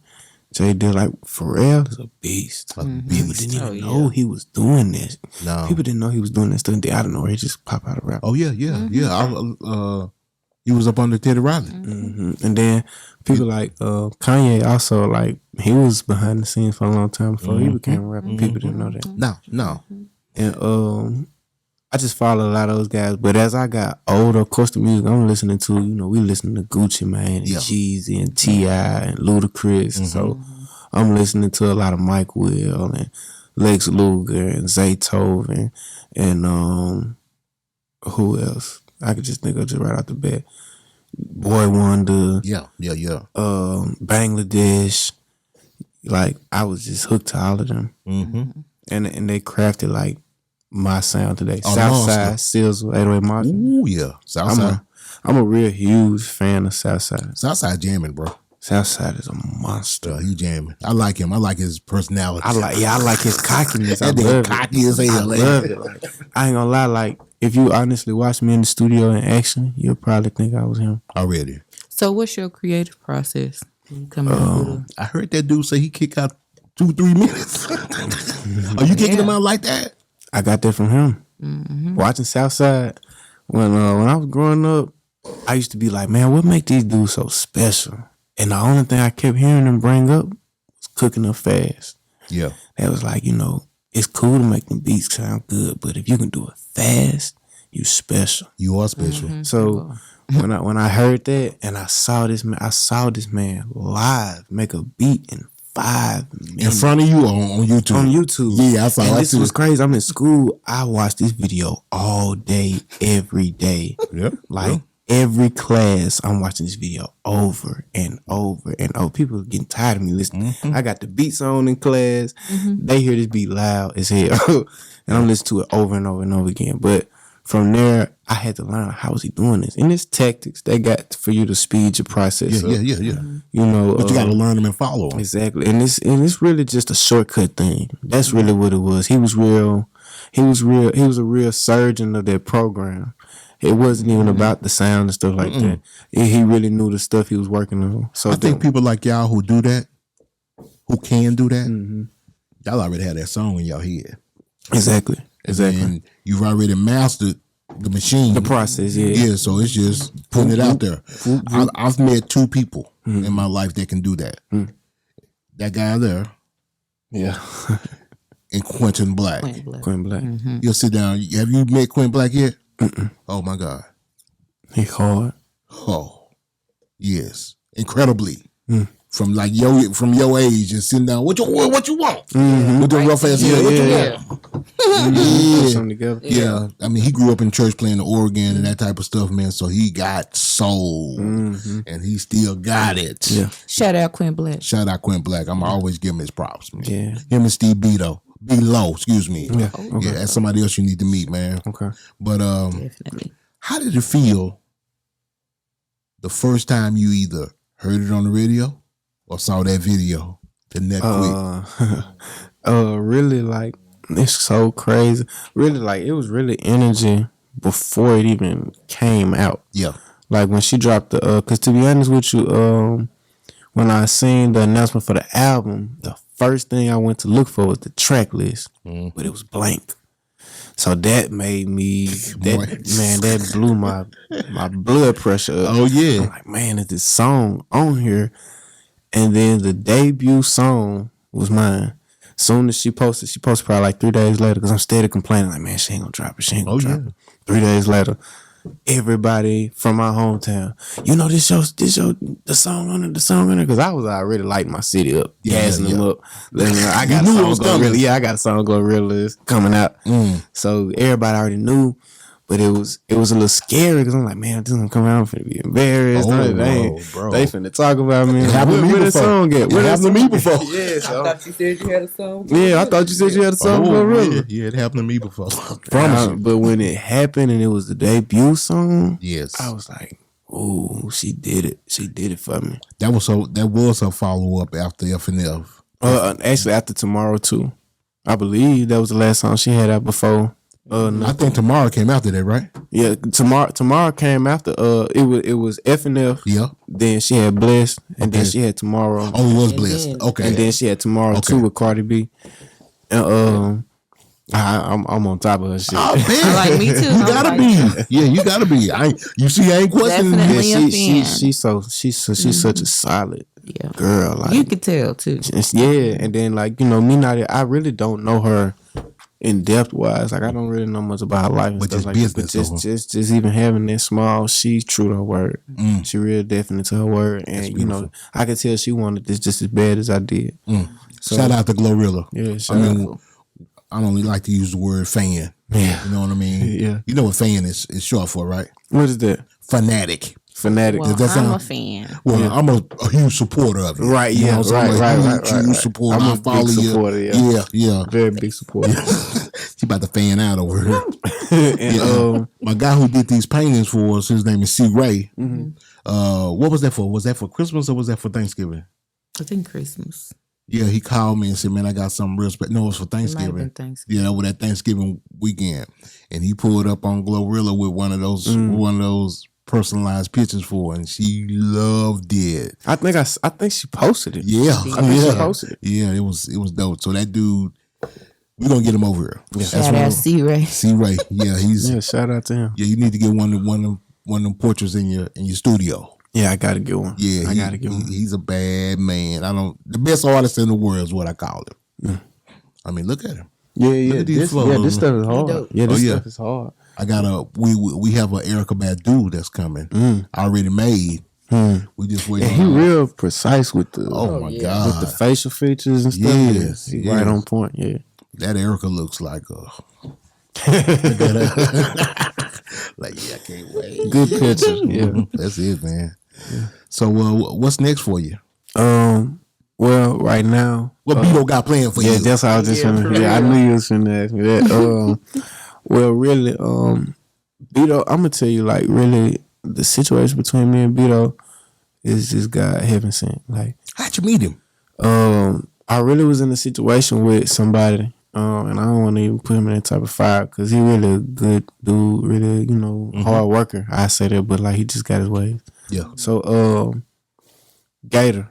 Jay Dill, like Pharrell is a beast. People didn't even know he was doing this. No. People didn't know he was doing this stuff. I don't know, he just pop out of rap. Oh yeah. He was up under Teddy Riley. And then people like Kanye also, like, he was behind the scenes for a long time before he became a rapper. People didn't know that. No. And I just follow a lot of those guys. But as I got older, of course, the music I'm listening to, we listen to Gucci Mane and Jeezy and T.I. and Ludacris. So I'm listening to a lot of Mike Will and Lex Luger and Zaytoven and who else? I could just think of just right out the bat. Boy Wonder. Yeah. Bangladesh. Like, I was just hooked to all of them. And they crafted like my sound today. Southside, Sizzle, 808 Mafia. Ooh, yeah. Southside. I'm a real huge fan of Southside. Southside jamming, bro. Southside is a monster. He jamming. I like him. I like his personality. I like his cockiness. I That love nigga cocky as hell. I love it. Like, I ain't gonna lie, like, if you honestly watch me in the studio in action, you'll probably think I was him. Already. So what's your creative process? You coming up with I heard that dude say he kick out 2-3 minutes. Are you kicking him out like that? I got that from him. Watching Southside, when I was growing up, I used to be like, man, what make these dudes so special? And the only thing I kept hearing them bring up was cooking up fast. Yeah. That was like, it's cool to make them beats sound good, but if you can do it fast, you special. You are special. So when I heard that and I saw this man live make a beat in 5 minutes. In front of you or on YouTube? On YouTube. Yeah, I saw and that this too. was crazy. I'm in school. I watched this video all day, every day. Yep. Like, every class, I'm watching this video over and over and over. People are getting tired of me listening. I got the beats on in class. They hear this beat loud as hell. And I'm listening to it over and over and over again. But from there, I had to learn how was he doing this. And it's tactics they got for you to speed your process up. Yeah. But you got to learn them and follow them. Exactly. And it's really just a shortcut thing. That's really what it was. He was a real surgeon of that program. It wasn't even about the sound and stuff like that. He really knew the stuff he was working on. So I think people like y'all who do that, who can do that, y'all already have that song in your head. Exactly. And you've already mastered the machine. The process, yeah. Yeah, so it's just putting it out there. I've met 2 people in my life that can do that. That guy there Yeah. and Quentin Black. Quentin Black. You'll sit down. Have you met Quentin Black yet? Oh, my God. He hard. Oh, yes. Incredibly. From like your age and sitting down. What you want? With the rough ass head. What you want? Put something together. Yeah. I mean, he grew up in church playing the organ and that type of stuff, man. So he got soul. And he still got it. Yeah. Shout out Quinn Black. Shout out Quentin Black. I'm always give him his props, man. Yeah. Him and Steve Below, excuse me. Yeah. Okay. Yeah, that's somebody else you need to meet, man. Okay. But Definitely. how did it feel the first time you either heard it on the radio or saw that video the next week? Really, like, it's so crazy. Really, like, it was really energy before it even came out. Yeah. Like, when she dropped the, because to be honest with you, when I seen the announcement for the album, the first thing I went to look for was the track list, but it was blank. So that made me, that blew my blood pressure up. Oh, yeah. I'm like, man, is this song on here? And then the debut song was mine. Soon as she posted probably like 3 days later, because I'm steady complaining, like, man, she ain't gonna drop it. She ain't gonna drop it. 3 days later, everybody from my hometown, you know, the song on it, because I was already lighting my city up, gassing them up. I got a song Glorilla. I got a song Glorilla is coming out. So everybody already knew, but it was a little scary because I'm like, man, this is coming out, I'm finna be embarrassed. They finna talk about me. Where the song at? It happened to me before. Yeah, so. I thought you said you had a song. Yeah, I thought you said you had a song Glorilla. Yeah, it happened to me before. But when it happened and it was the debut song, Yes. I was like, "Ooh, she did it! She did it for me." That was her follow up after FNF. Actually, after Tomorrow too, I believe that was the last song she had out before. I think Tomorrow came after that, right? Yeah, Tomorrow came after. It was FNF. Yeah. Then she had Blessed, and then she had Tomorrow. Oh, it was Blessed. Okay. And then she had Tomorrow too with Cardi B. And I'm on top of her shit. Oh, man. Like, me too. You gotta be. Yeah, you gotta be. I ain't questioning Definitely. this. She's such a solid girl. Like, You could tell too. Yeah, and then like, you know, Minaj, I really don't know her in depth wise. Like, I don't really know much about her life and But stuff just like that. business. But just even having that small, she's true to her word. She real definite to her word, and you know, I could tell she wanted this just as bad as I did. So, Shout out to Glorilla. Yeah, shout out. I don't like to use the word fan. Yeah. You know what I mean? Yeah. You know what fan is short for, right? What is that? Fanatic. Fanatic. Well, Does that I'm sound- a fan. Well, I'm a huge supporter of it. Right, You know yeah, what I'm saying? right. I'm a huge supporter. I'm a I follow big you. supporter, yeah. Yeah. Very big supporter. She about to fan out over here. And My guy who did these paintings for us, his name is C. Ray. What was that for? Was that for Christmas or was that for Thanksgiving? I think Christmas. Yeah, he called me and said, man, I got something real special. No, it was for It might have Thanksgiving. been Thanksgiving. Yeah, over that Thanksgiving weekend. And he pulled up on Glorilla with one of those personalized pictures for her, and she loved it. I think she posted it. Yeah. I think she posted it. Yeah, it was dope. So that dude, we're gonna get him over here. Yeah. Shout out C-Ray. C. Ray. Yeah, he's Yeah, shout out to him. you need to get one of them portraits in your studio. Yeah, I gotta get one. Yeah, I gotta get one. He's a bad man. The best artist in the world is what I call him. I mean, look at him. Yeah. at these This flows. stuff is hard. dope. Yeah, this Oh, yeah. stuff is hard. I got we have a Erica Badu that's coming. Already made. We just waiting. And he on- real precise with the Oh my God. with the facial features and stuff. Yes, He's yes. right on point. Yeah. That Erica looks like a like, yeah, I can't wait. Good picture. Yeah. That's it, man. So what's next for you? Well, right now. What Beto got planned for Yeah, you? that's how I was just finna. Yeah, I knew you was finna ask me that. Well, really, Beto, I'm gonna tell you, like, really, the situation between me and Beto is just God heaven sent. Like, How'd you meet him? I really was in a situation with somebody, and I don't want to even put him in that type of fire because he really a good dude, really, you know, hard worker. I say that, but like, he just got his ways. Yeah. So, Gator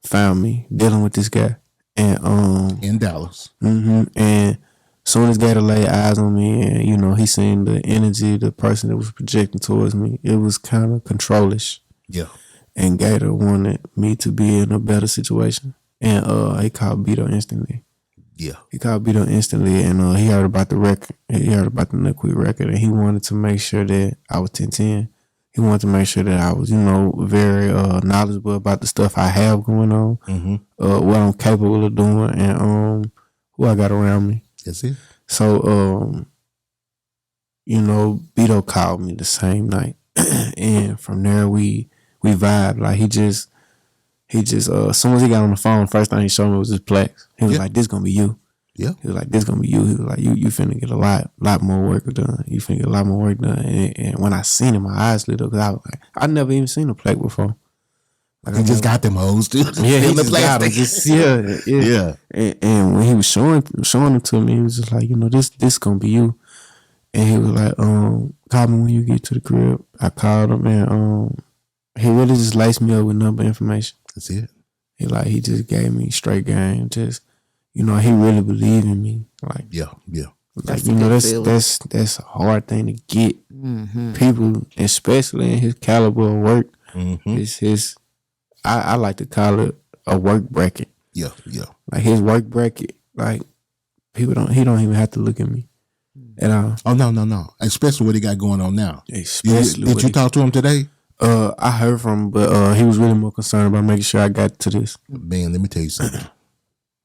found me dealing with this guy, And In Dallas. and soon as Gator laid eyes on me, and you know, he seen the energy, the person that was projecting towards me, it was kind of controlish. Yeah. And Gator wanted me to be in a better situation, and he called Beto instantly. Yeah. He called Beto instantly, and he heard about the record. He heard about the Nut Quick record, and he wanted to make sure that I was 10-10. He wanted to make sure that I was, you know, very knowledgeable about the stuff I have going on, what I'm capable of doing, and who I got around me. That's it. So, you know, Beto called me the same night, and from there we vibed. Like he just as soon as he got on the phone, first thing he showed me was his plaques. He was like, "This gonna be you." Yeah. He was like, "This gonna be you." He was like, "You finna get a lot more work done. You finna get a lot more work done." And when I seen it, my eyes lit up because I was like, I never even seen a plaque before. Like He just got them hoes too. Yeah, he just got them. Yeah. And when he was showing them to me, he was just like, you know, this gonna be you. And he was like, call me when you get to the crib. I called him, and he really just laced me up with number information. That's it. He just gave me straight game. Just, you know, he really believed in me. Like, Yeah. like, you know, that's a hard thing to get. People, especially in his caliber of work, it's his. I like to call it a work bracket. Yeah. Like his work bracket, like he don't even have to look at me at all. Oh no. Especially what he got going on now. Especially Did you talk to him today? I heard from him, but he was really more concerned about making sure I got to this. Man, let me tell you something.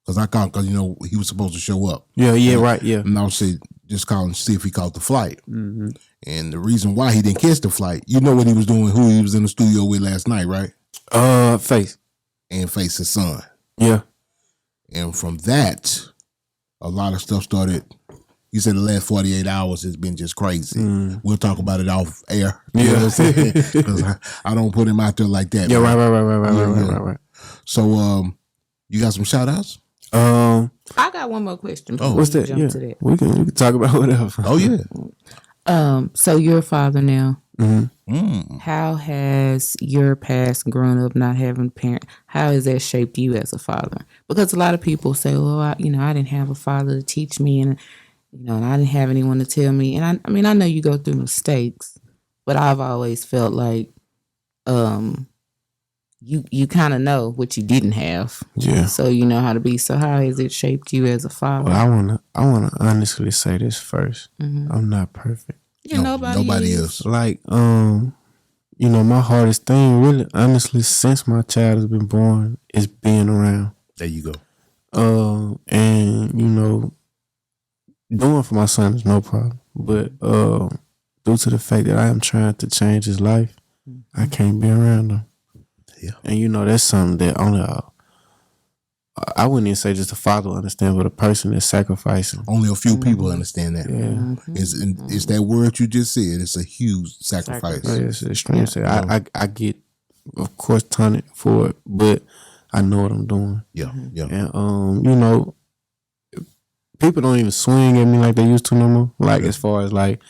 Because I called, because, you know, he was supposed to show up. Yeah, right, yeah. And I said, just call and see if he caught the flight. And the reason why he didn't catch the flight, you know what he was doing, who he was in the studio with last night, right? Face. And Face his son. Yeah. And from that, a lot of stuff started. He said the last 48 hours has been just crazy. We'll talk about it off air. You know what I'm saying? 'Cause I don't put him out there like that. Yeah, man. right. So, you got some shout outs? I got one more question. What's that? Jump Yeah. to that. We can talk about whatever. Oh, yeah. So you're a father now. Mm. How has your past growing up not having parents, how has that shaped you as a father? Because a lot of people say, well, I didn't have a father to teach me, and and I didn't have anyone to tell me. And I mean, I know you go through mistakes, but I've always felt like you kind of know what you didn't have. Yeah. So you know how to be. So how has it shaped you as a father? Well, I wanna honestly say this first. I'm not perfect. Yeah, nobody is. Like, my hardest thing, really, honestly, since my child has been born, is being around. There you go. And doing for my son is no problem. But due to the fact that I am trying to change his life, I can't be around him. Yeah. And that's something that only I wouldn't even say just a father will understand, but a person that's sacrificing. Only a few people understand that. Yeah. It's that word you just said. It's a huge sacrifice. It's extreme. I get, of course, taunted for it, but I know what I'm doing. Yeah. And people don't even swing at me like they used to no more. Like as far as like,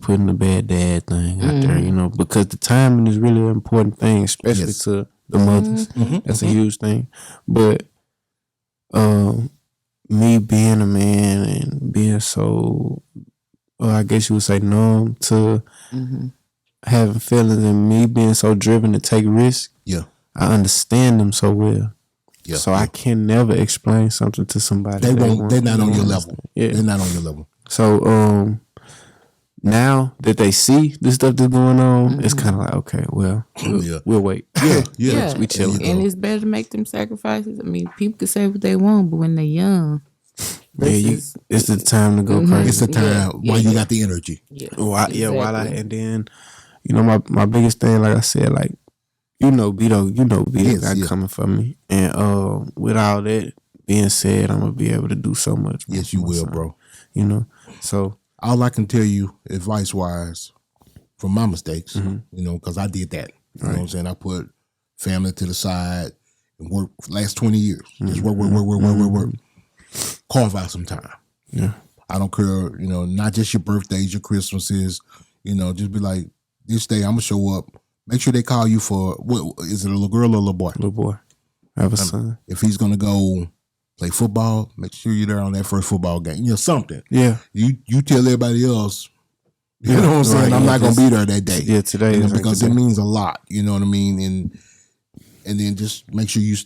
putting the bad dad thing out there, because the timing is really an important thing, especially to the mothers. That's a huge thing. But me being a man and being so, I guess you would say, numb to having feelings, and me being so driven to take risks, I understand them so well. Yeah. So I can never explain something to somebody. They're not on your level. Yeah. They're not on your level. So now that they see the stuff that's going on, it's kind of like, okay, well, we'll wait. Yeah. We chilling. And it's better to make them sacrifices. I mean, people can say what they want, but when they're young, it's the time to go crazy. It's the time while you got the energy. While and then, my biggest thing, like I said, like, Beto got coming for me. And with all that being said, I'm gonna be able to do so much. Yes, you will, bro. So all I can tell you, advice wise, from my mistakes, because I did that. You know what I'm saying? I put family to the side and work for the last 20 years. Just work. Carve out some time. Yeah. I don't care, not just your birthdays, your Christmases, just be like, this day I'm gonna show up. Make sure they call you for, what is it, a little girl or a little boy? Little boy. I have a son. If he's gonna go play football. Make sure you're there on that first football game. You know, something. Yeah. You tell everybody else. You know what I'm saying? Right, I'm yeah, not gonna be there that day. Yeah, today You know, is like because today. it means a lot. You know what I mean? And then just make sure you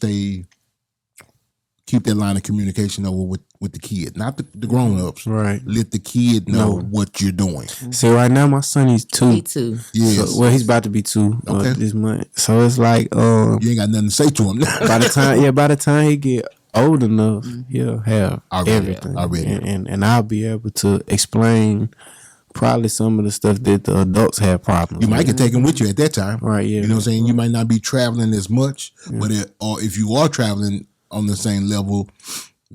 keep that line of communication over with the kid, not the grown ups. Right. Let the kid know what you're doing. See, right now my son he's 2. Me too. Yes. So, well, he's about to be 2 this month. So it's like You ain't got nothing to say to him. by the time he get old enough, he'll have everything. And I'll be able to explain probably some of the stuff that the adults have problems You might with. can take him with you at that time. Right, yeah. You know what I'm saying? You might not be traveling as much, but or if you are traveling on the same level,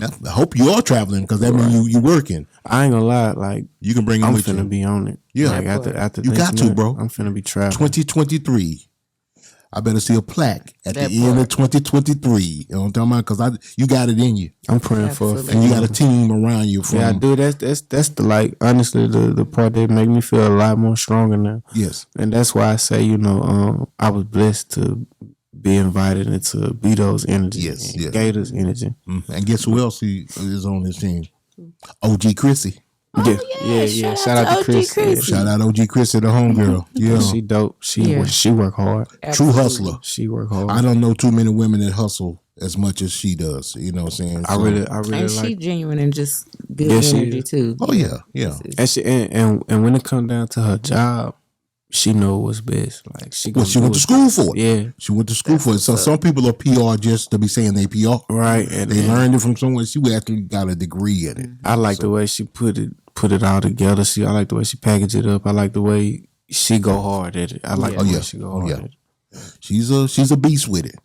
I hope you are traveling because that means you working. I ain't gonna lie, like You can bring him I'm with finna you. be on it. Yeah. Like after You this got to, month, bro. I'm finna be traveling. 2023. I better see a plaque at That the end of 2023. You know what I'm talking about? Because you got it in you, I'm praying for a Absolutely. and few. you got a team around you. From Yeah, I do. That's the like honestly the part that make me feel a lot more stronger now. yes, And that's why I say, I was blessed to be invited into Beto's energy, Yes, and yes. Gator's energy. And guess who else is on this team? OG Chrissy. Yeah. Shout out to OG Chris. Chrissy. Shout out OG Chrissy, the homegirl. Yeah, She dope. Yeah. She work hard. true hustler. She work hard. I don't know too many women that hustle as much as she does. You know what I'm saying? I So- really And she like. genuine and just good Yeah, she energy is. too. Oh yeah, yeah. And she and when it come down to her job, she know what's best. Like she. Well, gonna she do went to it. school for it. Yeah. She went to school for it. So some people are PR just to be saying they PR. Right. And They learned it from someone. She actually got a degree in it. I like the way she put it all together. I like the way she packaged it up. I like the way she go hard at it. I like the way she go hard at it. She's a beast with it.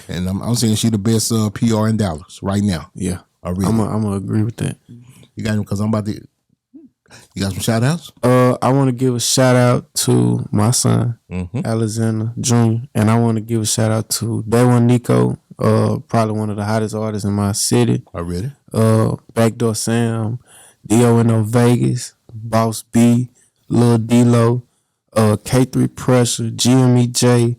And I'm saying she the best PR in Dallas right now. Yeah. I really. I'm gonna agree with that. You got him because I'm about to. You got some shout outs? I want to give a shout out to my son, Mm-hmm. Alexander Jr., and I want to give a shout out to Day One Nico, probably one of the hottest artists in my city. Already? Backdoor Sam, D.O.N.O. Vegas, Boss B, Lil D-Lo, K3 Pressure, GMEJ.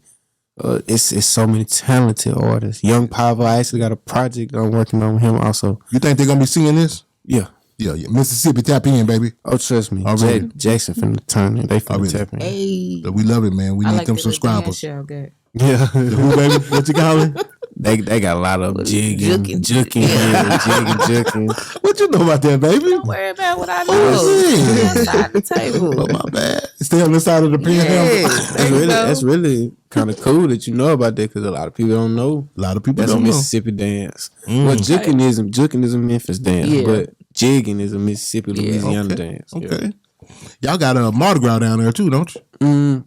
It's so many talented artists. Young Pava, I actually got a project I'm working on with him also. You think they're going to be seeing this? Yeah. Yeah. Mississippi, tap in, baby. Oh, trust me. Already. Jackson finna turn it. They finna Already. tap in. Hey, We love it, man. We I need like them the subscribers. dance y'all got. Yeah. Who, baby? What you call it? They got a lot of jigging, Juking. juking. What you know about that, baby? Don't worry about what I know. Oh, It's outside the table. Oh, my bad. Stay on the side of the panhandle. That's really kind of cool that you know about that because a lot of people don't know. A lot of people That's a don't know. Mississippi dance. Well, juking is a Memphis dance, Yeah. but jigging is a Mississippi, Louisiana dance. Okay. Y'all got a Mardi Gras down there too, don't you? In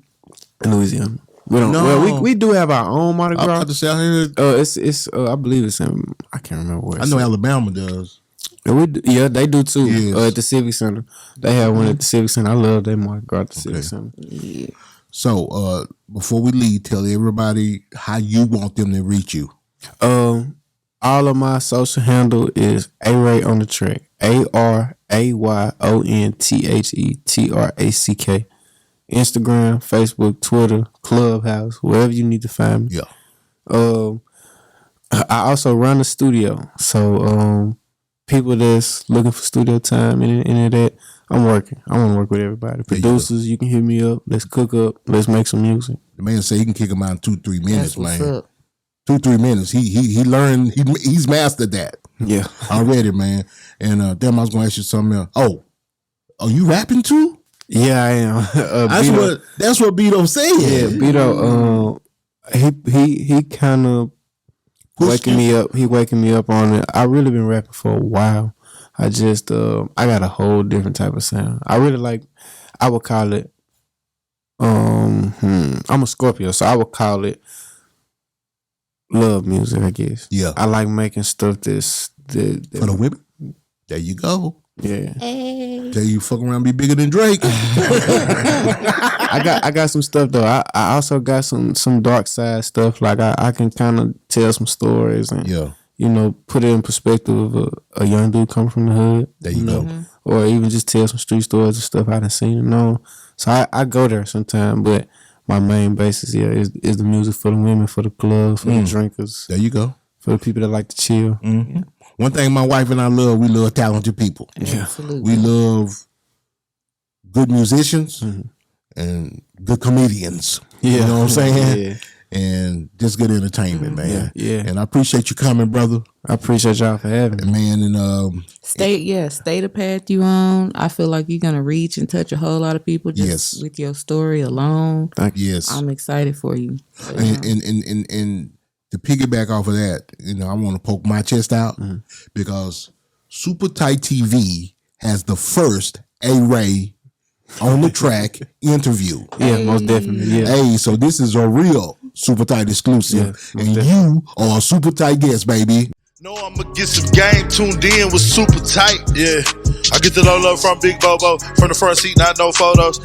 Louisiana. We don't. No. Well, we do have our own Mardi I'm Gras. about to say, I heard. It's I believe it's in. I can't remember where. I know Alabama does. Yeah, they do too. Yes. At the Civic Center, they have one at the Civic Center. I love that Mardi Gras at the Civic Center. So, before we leave, tell everybody how you want them to reach you. All of my social handle is Aray on the track. ARAYONTHETRACK. Instagram, Facebook, Twitter, Clubhouse, wherever you need to find me. Yeah. I also run a studio, so people that's looking for studio time and any of that, I'm working. I want to work with everybody. Producers, you can hit me up. Let's cook up. Let's make some music. The man say he can kick him out in 2-3 minutes, That's what's man. up. 2-3 minutes. He learned. He's mastered that Yeah. already, man. And damn, I was going to ask you something else. Oh, are you rapping too? Yeah, I am. That's what Beto said. Yeah, Beto. He kind of waking me up. He waking me up on it. I really been rapping for a while. I just I got a whole different type of sound. I really like. I would call it. I'm a Scorpio, so I would call it love music. I guess. Yeah. I like making stuff that For the women. There you go. yeah. Tell you fuck around, be bigger than Drake. I got some stuff though. I also got some dark side stuff. Like I can kind of tell some stories and Yeah. put it in perspective of a young dude coming from the hood. There you go. Or even just tell some street stories and stuff I done seen and known. So I go there sometime, but my main basis is the music for the women, for the club, for the drinkers, There you go. For the people that like to chill. Mm-hmm. One thing my wife and I love, we love talented people. Absolutely. We love good musicians and good comedians. You know what I'm saying? Yeah. And just good entertainment, man. Yeah. And I appreciate you coming, brother. I appreciate y'all for having me. Man, and stay the path you on. I feel like you're gonna reach and touch a whole lot of people just with your story alone. yes. I'm excited for you. And to piggyback off of that, you know, I want to poke my chest out because Super Tight TV has the first Aray on the track interview. Yeah, most definitely. Yeah. Hey, so this is a real Super Tight exclusive, and you are a Super Tight guest, baby. Know I'ma get some game tuned in with Super Tight, yeah. I get the low love from Big Bobo, from the front seat, not no photos.